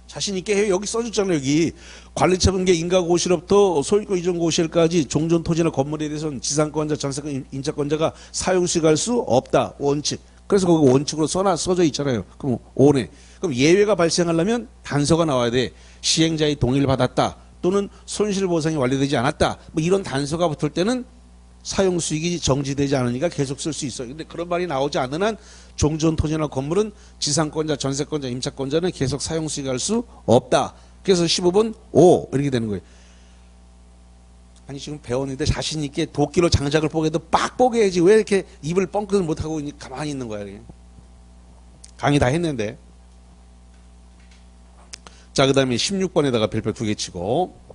자신 있게 해요. 여기 써줬잖아요. 여기 관리처분기에 인가 고시로부터 소유권 이전 고시일까지 종전 토지나 건물에 대해서는 지상권자, 전세권, 임차권자가 사용 수익할 수 없다. 원칙. 그래서 거기 원칙으로 써져 있잖아요. 그럼 5네. 그럼 예외가 발생하려면 단서가 나와야 돼. 시행자의 동의를 받았다. 또는 손실보상이 완료되지 않았다. 뭐 이런 단서가 붙을 때는 사용 수익이 정지되지 않으니까 계속 쓸 수 있어요. 근데 그런 말이 나오지 않는 한 종전 토지나 건물은 지상권자, 전세권자, 임차권자는 계속 사용 수익할 수 없다. 그래서 15번 5 이렇게 되는 거예요. 아니 지금 배웠는데 자신 있게 도끼로 장작을 뽀개도 빡 뽀개야지 왜 이렇게 입을 뻥끗 못하고 가만히 있는 거야. 이렇게. 강의 다 했는데. 자, 그 다음에 16번에다가 별표 2개 치고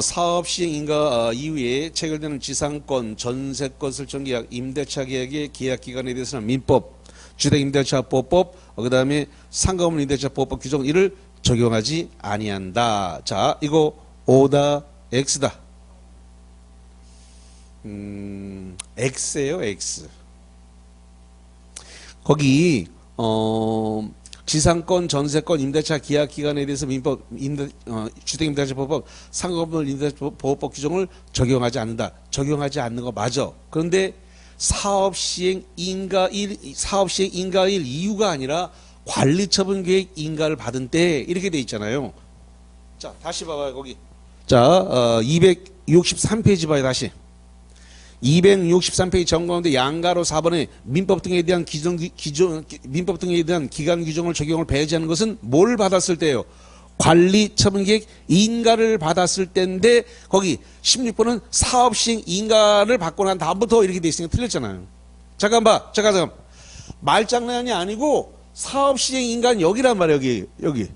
사업 시행 인가 이후에 체결되는 지상권, 전세권 설정 계약, 임대차 계약의 계약 기간에 대해서는 민법, 주택임대차 보호법, 그 다음에 상가건물 임대차 보호법 규정 이를 적용하지 아니한다. 자, 이거 오다 X다. X예요, X. 거기 지상권, 전세권, 임대차 계약 기간에 대해서 민법, 주택임대차 보호법, 상가건물 임대차 보호법 규정을 적용하지 않는다. 적용하지 않는 거 맞아. 그런데 사업 시행 인가일 이유가 아니라 관리처분 계획 인가를 받은 때 이렇게 돼 있잖아요. 자, 다시 봐봐요, 거기. 자, 263페이지 봐요, 다시. 263페이지 정가운데 양가로 4번에 민법 등에 대한 민법 등에 대한 기간 규정을 적용을 배제하는 것은 뭘 받았을 때예요? 관리처분계획 인가를 받았을 때인데 거기 16번은 사업시행 인가를 받고 난 다음부터 이렇게 돼 있으니까 틀렸잖아요. 잠깐. 말장난이 아니고 사업시행 인가는 여기란 말이에요. 여기.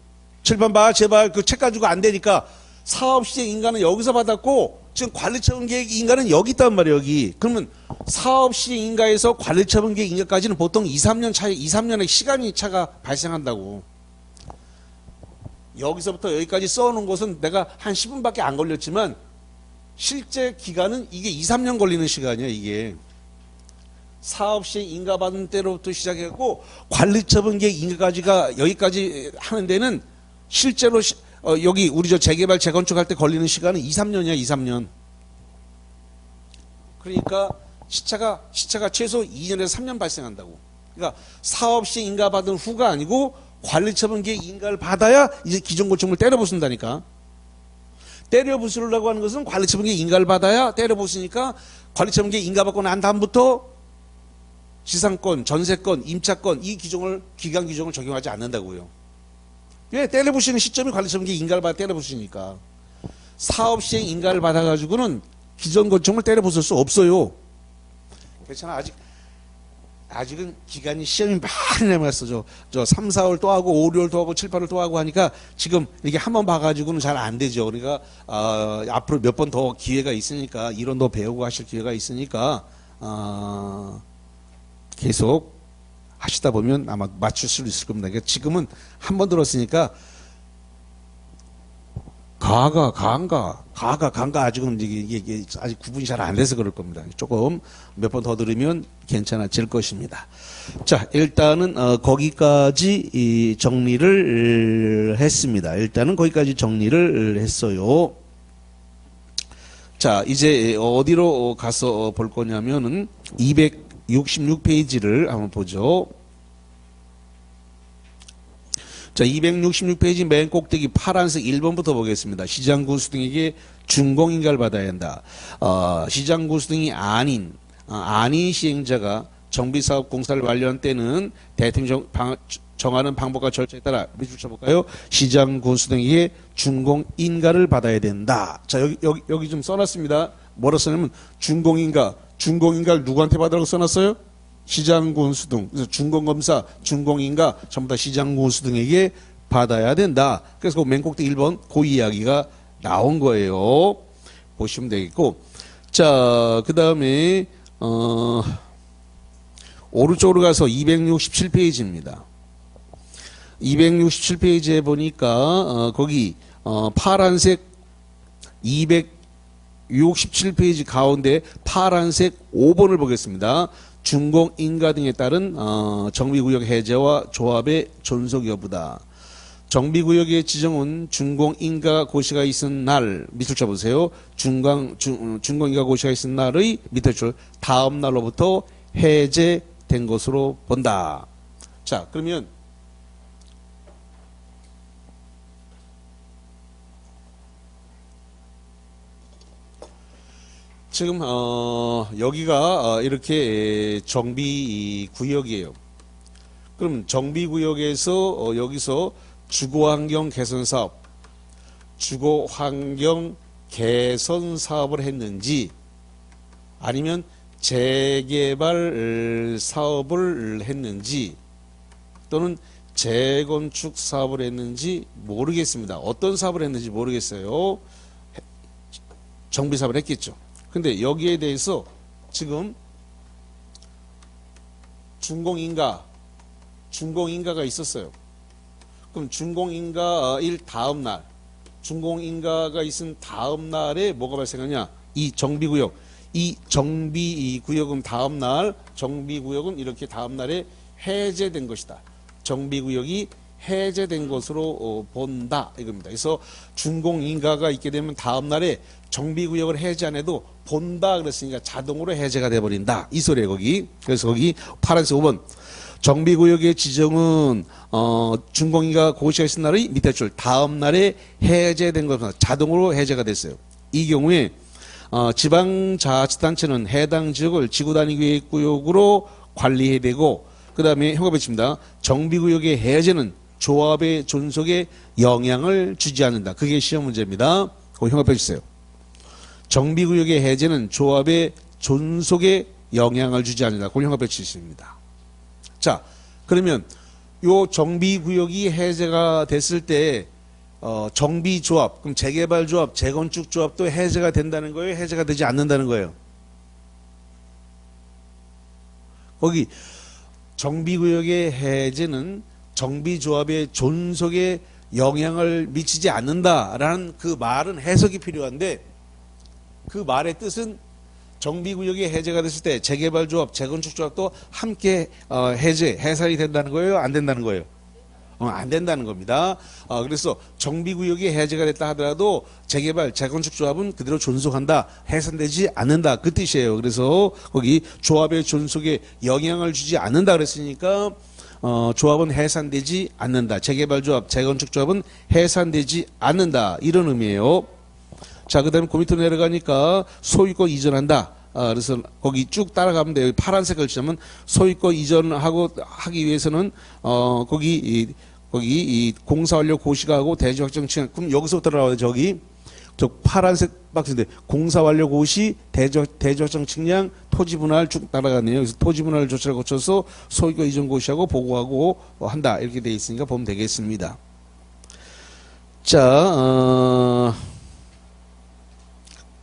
칠판 봐, 제발. 그 책 가지고 안 되니까. 사업시행 인가는 여기서 받았고 지금 관리처분계획 인가는 여기 있단 말이에요. 여기. 그러면 사업시행 인가에서 관리처분계획 인가까지는 보통 2, 3년의 시간이 차가 발생한다고. 여기서부터 여기까지 써놓은 것은 내가 한 10분밖에 안 걸렸지만 실제 기간은 이게 2, 3년 걸리는 시간이야. 이게. 사업시행 인가 받은 때로부터 시작했고 관리처분계획 인가까지가 여기까지 하는 데는 실제로 여기 우리 저 재개발 재건축할 때 걸리는 시간은 2, 3년이야. 2, 3년. 그러니까 시차가 최소 2년에서 3년 발생한다고. 그러니까 사업시행 인가 받은 후가 아니고 관리처분계획 인가를 받아야 이제 기존 건축물 때려 부순다니까. 때려 부수려고 하는 것은 관리처분계획 인가를 받아야 때려 부수니까 관리처분계획 인가 받고 난 다음부터 지상권, 전세권, 임차권 이 기간 규정을 적용하지 않는다고요. 왜? 때려 부수는 시점이 관리처분계획 인가를 받아 때려 부수니까. 사업시행 인가를 받아가지고는 기존 건축물 때려 부술 수 없어요. 괜찮아. 아직은 기간이 시험이 많이 남았어. 저 3, 4월 또 하고 5, 6월 또 하고 7, 8월 또 하고 하니까 지금 이게 한 번 봐가지고는 잘 안 되죠. 그러니까 앞으로 몇 번 더 기회가 있으니까 이론 더 배우고 하실 기회가 있으니까 계속 하시다 보면 아마 맞출 수 있을 겁니다. 그러니까 지금은 한 번 들었으니까 가가 아직은 이게 아직 구분이 잘 안 돼서 그럴 겁니다. 조금 몇 번 더 들으면 괜찮아질 것입니다. 자, 일단은 거기까지 정리를 했습니다. 일단은 거기까지 정리를 했어요. 자, 이제 어디로 가서 볼 거냐면은 266페이지를 한번 보죠. 자, 266페이지 맨 꼭대기 파란색 1번부터 보겠습니다. 시장군수 등에게 준공인가를 받아야 한다. 시장군수 등이 아닌 시행자가 정비사업 공사를 완료한 때는 대통령이 정하는 방법과 절차에 따라 밑줄 쳐볼까요? 시장군수 등에게 준공인가를 받아야 된다. 자, 여기 좀 써놨습니다. 뭐라 써냐면 준공인가를 누구한테 받으라고 써놨어요? 시장군수 등, 그래서 준공검사, 준공인가 전부 다 시장군수 등에게 받아야 된다. 그래서 그 맨 꼭대기 1번 그 이야기가 나온 거예요. 보시면 되겠고, 자, 그 다음에 오른쪽으로 가서 267페이지입니다. 267페이지에 보니까 거기 파란색 267페이지 가운데 파란색 5번을 보겠습니다. 준공인가 등에 따른 정비구역 해제와 조합의 존속 여부다. 정비구역의 지정은 준공인가 고시가 있은 날 밑줄 쳐보세요. 준공인가 고시가 있은 날의 밑줄 줄 다음 날로부터 해제된 것으로 본다. 자, 그러면 지금 여기가 이렇게 정비구역이에요. 그럼 정비구역에서 여기서 주거환경 개선 사업, 주거환경 개선 사업을 했는지 아니면 재개발 사업을 했는지 또는 재건축 사업을 했는지 모르겠습니다. 어떤 사업을 했는지 모르겠어요. 정비 사업을 했겠죠. 근데 여기에 대해서 지금 준공인가가 있었어요. 그럼 준공인가일 다음 날, 준공인가가 있은 다음 날에 뭐가 발생하냐? 이 정비구역은 다음 날, 정비구역은 이렇게 다음 날에 해제된 것이다. 정비구역이 해제된 것으로 본다 이겁니다. 그래서 준공인가가 있게 되면 다음 날에 정비구역을 해제 안 해도 본다 그랬으니까 자동으로 해제가 돼버린다 이 소리예요 거기. 그래서 거기 파란색 5번 정비구역의 지정은 준공인가 고시가 있은 날의 밑에 줄 다음 날에 해제된 것은 자동으로 해제가 됐어요. 이 경우에 지방자치단체는 해당 지역을 지구단위계획구역으로 관리해야 되고 그 다음에 효과 배치입니다. 정비구역의 해제는 조합의 존속에 영향을 주지 않는다. 그게 시험 문제입니다. 그거 형합해 주세요. 정비구역의 해제는 조합의 존속에 영향을 주지 않는다. 그걸 형합해 주십니다. 자, 그러면 요 정비구역이 해제가 됐을 때 정비조합, 그럼 재개발조합, 재건축조합도 해제가 된다는 거예요? 해제가 되지 않는다는 거예요? 거기 정비구역의 해제는 정비조합의 존속에 영향을 미치지 않는다라는 그 말은 해석이 필요한데 그 말의 뜻은 정비구역이 해제가 됐을 때 재개발조합, 재건축조합도 함께 해산이 된다는 거예요? 안 된다는 거예요? 안 된다는 겁니다. 그래서 정비구역이 해제가 됐다 하더라도 재개발, 재건축조합은 그대로 존속한다. 해산되지 않는다. 그 뜻이에요. 그래서 거기 조합의 존속에 영향을 주지 않는다 그랬으니까 조합은 해산되지 않는다. 재개발조합, 재건축조합은 해산되지 않는다. 이런 의미예요. 자, 그 다음에 그 밑으로 내려가니까 소유권 이전한다. 그래서 거기 쭉 따라가면 돼요. 파란색을 치면 소유권 이전하고 하기 위해서는 거기 이 공사 완료 고시가 하고 대지 확정 층 그럼 여기서부터 나와요. 저기 저 파란색 박스인데 공사 완료 고시 대조정 측량 토지 분할 쭉 따라가네요. 그래서 토지 분할 조치를 거쳐서 소유권 이전 고시하고 보고하고 한다 이렇게 돼 있으니까 보면 되겠습니다. 자,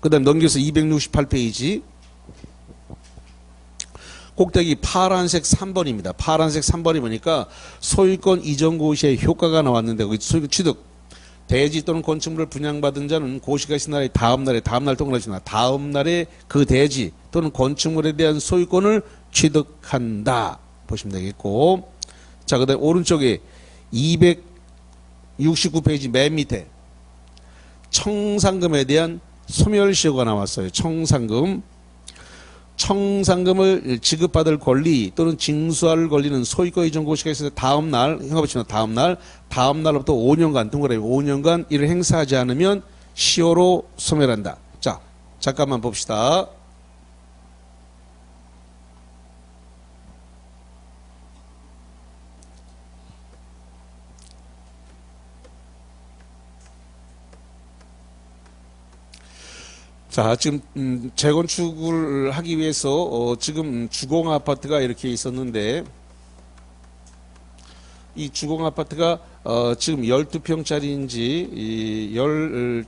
그다음 넘겨서 268페이지. 꼭대기 파란색 3번입니다. 파란색 3번이 보니까 소유권 이전 고시의 효과가 나왔는데 거기 소유권 취득 대지 또는 건축물을 분양받은 자는 고시가 있은 날의 다음 날 동그라지나 다음 날에 그 대지 또는 건축물에 대한 소유권을 취득한다 보시면 되겠고, 자 그다음 오른쪽에 269페이지 맨 밑에 청산금에 대한 소멸시효가 나왔어요. 청산금을 지급받을 권리 또는 징수할 권리는 소유권 이전 고시가 있을 때 다음 날부터 5년간 동그라미 5년간 이를 행사하지 않으면 시효로 소멸한다. 자, 잠깐만 봅시다. 자, 지금 재건축을 하기 위해서 지금 주공 아파트가 이렇게 있었는데 이 주공 아파트가 지금 12평짜리인지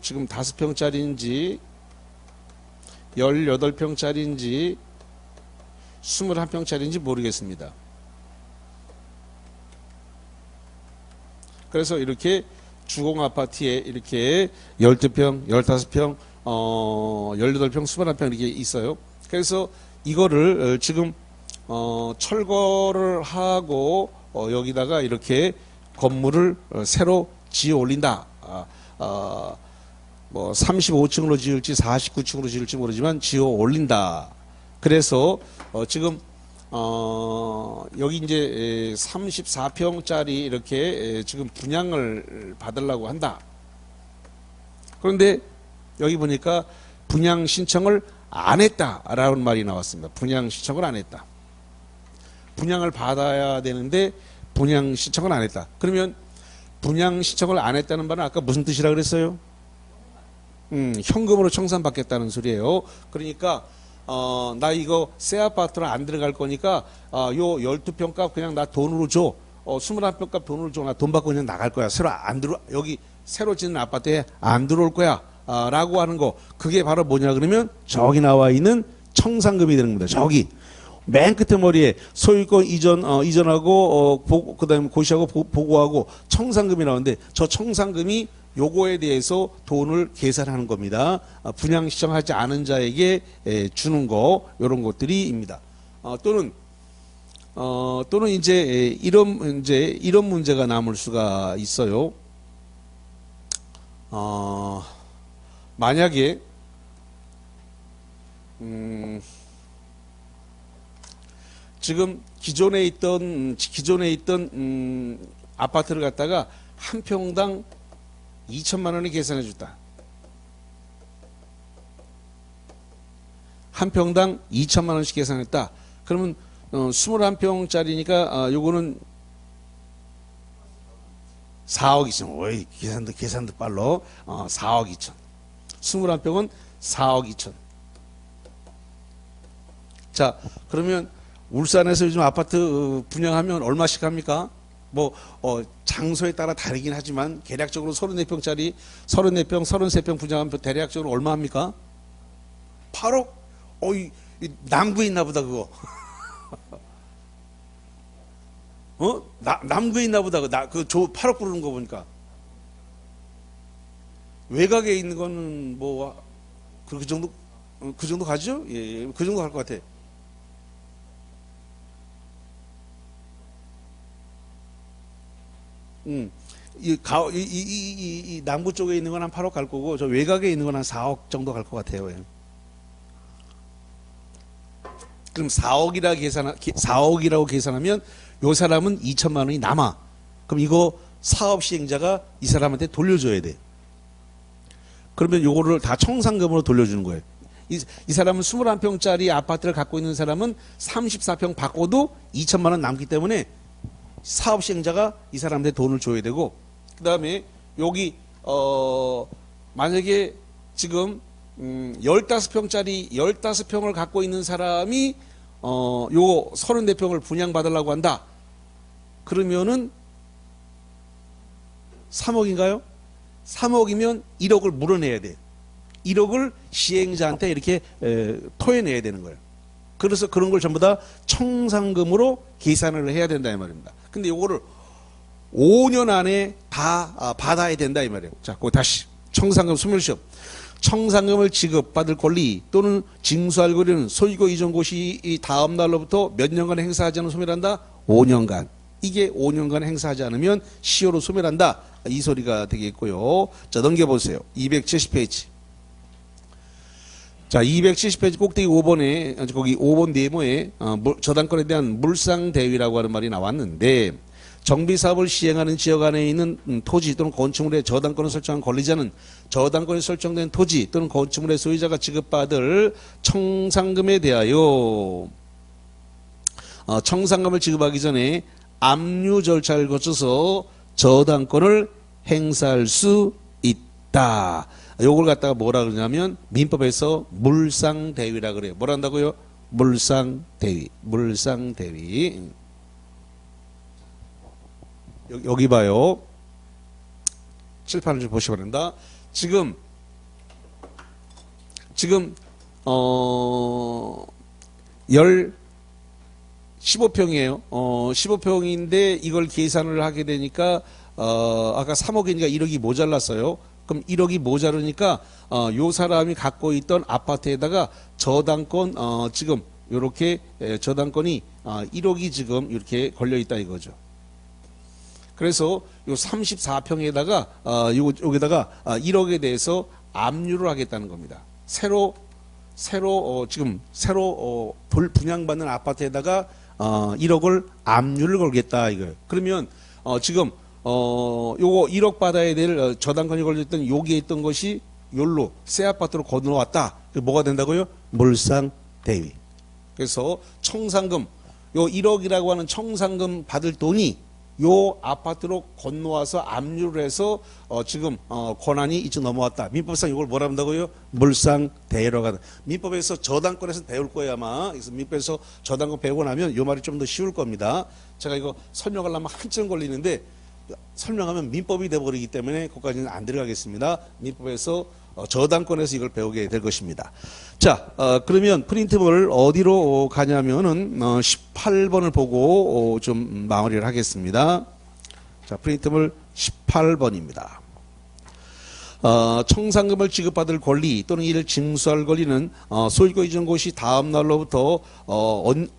지금 5평짜리인지 18평짜리인지 21평짜리인지 모르겠습니다. 그래서 이렇게 주공 아파트에 이렇게 12평, 15평 18평, 21평 이렇게 있어요. 그래서 이거를 지금 철거를 하고 여기다가 이렇게 건물을 새로 지어 올린다. 뭐 35층으로 지을지 49층으로 지을지 모르지만 지어 올린다. 그래서 지금 여기 이제 34평짜리 이렇게 지금 분양을 받으려고 한다. 그런데 여기 보니까 분양 신청을 안 했다라는 말이 나왔습니다. 분양 신청을 안 했다. 분양을 받아야 되는데 분양 신청을 안 했다. 그러면 분양 신청을 안 했다는 말은 아까 무슨 뜻이라 그랬어요? 현금으로 청산받겠다는 소리예요. 그러니까 나 이거 새 아파트로 안 들어갈 거니까 요 12평 값 그냥 나 돈으로 줘. 21평 값 돈으로 줘. 나 돈 받고 그냥 나갈 거야. 여기 새로 짓는 아파트에 안 들어올 거야. 라고 하는 거, 그게 바로 뭐냐 그러면 저기 나와 있는 청산금이 되는 겁니다. 저기 맨 끝에 머리에 소유권 이전하고 그다음에 고시하고 보고하고 청산금이 나오는데 저 청산금이 요거에 대해서 돈을 계산하는 겁니다. 분양 신청하지 않은 자에게 주는 거, 요런 것들이입니다. 또는 이제 이런 문제가 남을 수가 있어요. 만약에 지금 기존에 있던 아파트를 갖다가 한 평당 2천만 원에 계산해 줬다. 한 평당 2천만 원씩 계산했다. 그러면 21평짜리니까 요거는 4억 2천. 오이, 계산도 빨라. 4억 2천. 21평은 4억 2천. 자, 그러면 울산에서 요즘 아파트 분양하면 얼마씩 합니까? 뭐 장소에 따라 다르긴 하지만 대략적으로 34평짜리 34평, 33평 분양하면 대략적으로 얼마 합니까? 8억? 남구에 있나 보다 그거. 남구에 있나 보다. 8억 부르는 거 보니까. 외곽에 있는 거는 뭐, 그 정도 가죠? 예, 그 정도 갈 것 같아. 이 남구 쪽에 있는 건 한 8억 갈 거고, 저 외곽에 있는 건 한 4억 정도 갈 것 같아요. 예. 그럼 4억이라고 계산하면 요 사람은 2천만 원이 남아. 그럼 이거 사업 시행자가 이 사람한테 돌려줘야 돼. 그러면 요거를 다 청산금으로 돌려주는 거예요. 이 사람은 21평짜리 아파트를 갖고 있는 사람은 34평 받고도 2천만 원 남기 때문에 사업 시행자가 이 사람한테 돈을 줘야 되고, 그 다음에 여기 만약에 지금 15평짜리 15평을 갖고 있는 사람이 요 34평을 분양받으려고 한다. 그러면은 3억인가요? 3억이면 1억을 물어내야 돼. 1억을 시행자한테 이렇게 토해내야 되는 거예요. 그래서 그런 걸 전부 다 청산금으로 계산을 해야 된다 이 말입니다. 근데 요거를 5년 안에 다 받아야 된다 이 말이에요. 자, 그 다시 청산금 소멸시효. 청산금을 지급받을 권리 또는 징수할 권리는 소유고 이전 고시 이 다음 날로부터 몇 년간 행사하지 않으면 소멸한다? 5년간. 이게 5년간 행사하지 않으면 시효로 소멸한다. 이 소리가 되겠고요. 자, 넘겨보세요. 270페이지. 자, 270페이지 꼭대기 5번에, 거기 5번 네모에 저당권에 대한 물상대위라고 하는 말이 나왔는데, 정비사업을 시행하는 지역 안에 있는 토지 또는 건축물의 저당권을 설정한 권리자는 저당권이 설정된 토지 또는 건축물의 소유자가 지급받을 청산금에 대하여 청산금을 지급하기 전에 압류 절차를 거쳐서 저당권을 행사할 수 있다. 요걸 갖다가 뭐라 그러냐면 민법에서 물상대위라 그래요. 뭐라 한다고요? 물상대위. 물상대위. 여기 봐요. 칠판을 좀 보시기 바랍니다. 지금 15평이에요. 15평인데 이걸 계산을 하게 되니까 아까 3억이니까 1억이 모자랐어요. 그럼 1억이 모자르니까 요 사람이 갖고 있던 아파트에다가 저당권 지금 요렇게 저당권이 1억이 지금 이렇게 걸려 있다 이거죠. 그래서 요 34평에다가 여기다가 1억에 대해서 압류를 하겠다는 겁니다. 새로 분양받는 아파트에다가 1억을 압류를 걸겠다 이거예요. 그러면 지금 요거 1억 받아야 될 저당권이 걸렸던 여기에 있던 것이 요로 새 아파트로 건너왔다. 뭐가 된다고요? 물상대위. 그래서 청산금 요 1억이라고 하는 청산금 받을 돈이 요 아파트로 건너와서 압류를 해서 지금 권한이 이쪽 넘어왔다. 민법상 이걸 뭐라 한다고요? 물상대위라고 하는. 민법에서 저당권에서 배울 거예요 아마. 그래서 민법에서 저당권 배우고 나면 요 말이 좀 더 쉬울 겁니다. 제가 이거 설명하려면 한참 걸리는데 설명하면 민법이 돼버리기 때문에 거기까지는 안 들어가겠습니다. 민법에서 저당권에서 이걸 배우게 될 것입니다. 자, 그러면 프린트볼 어디로 가냐면은 18번을 보고 좀 마무리를 하겠습니다. 자, 프린트볼 18번입니다. 청산금을 지급받을 권리 또는 이를 징수할 권리는 소유권 이전 고시 다음 날로부터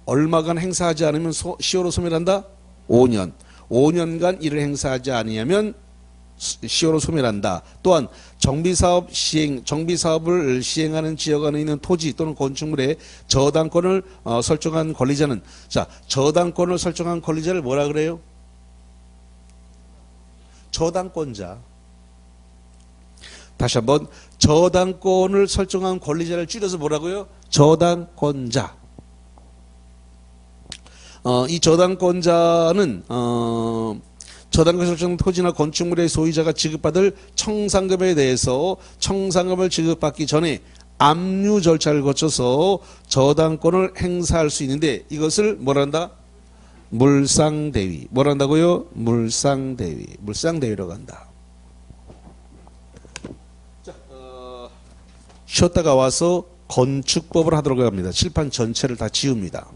얼마간 행사하지 않으면 시효로 소멸한다? 5년. 5년간 이를 행사하지 아니하면 시효로 소멸한다. 또한 정비사업을 시행하는 지역 안에 있는 토지 또는 건축물의 저당권을 설정한 권리자는, 자, 저당권을 설정한 권리자를 뭐라 그래요? 저당권자. 다시 한번 저당권을 설정한 권리자를 줄여서 뭐라고요? 저당권자. 이 저당권자는 저당권 설정 토지나 건축물의 소유자가 지급받을 청산금에 대해서 청산금을 지급받기 전에 압류 절차를 거쳐서 저당권을 행사할 수 있는데 이것을 뭐란다? 물상대위. 뭐란다고요? 물상대위. 물상대위라고 한다. 자, 쉬었다가 와서 건축법을 하도록 합니다. 칠판 전체를 다 지웁니다.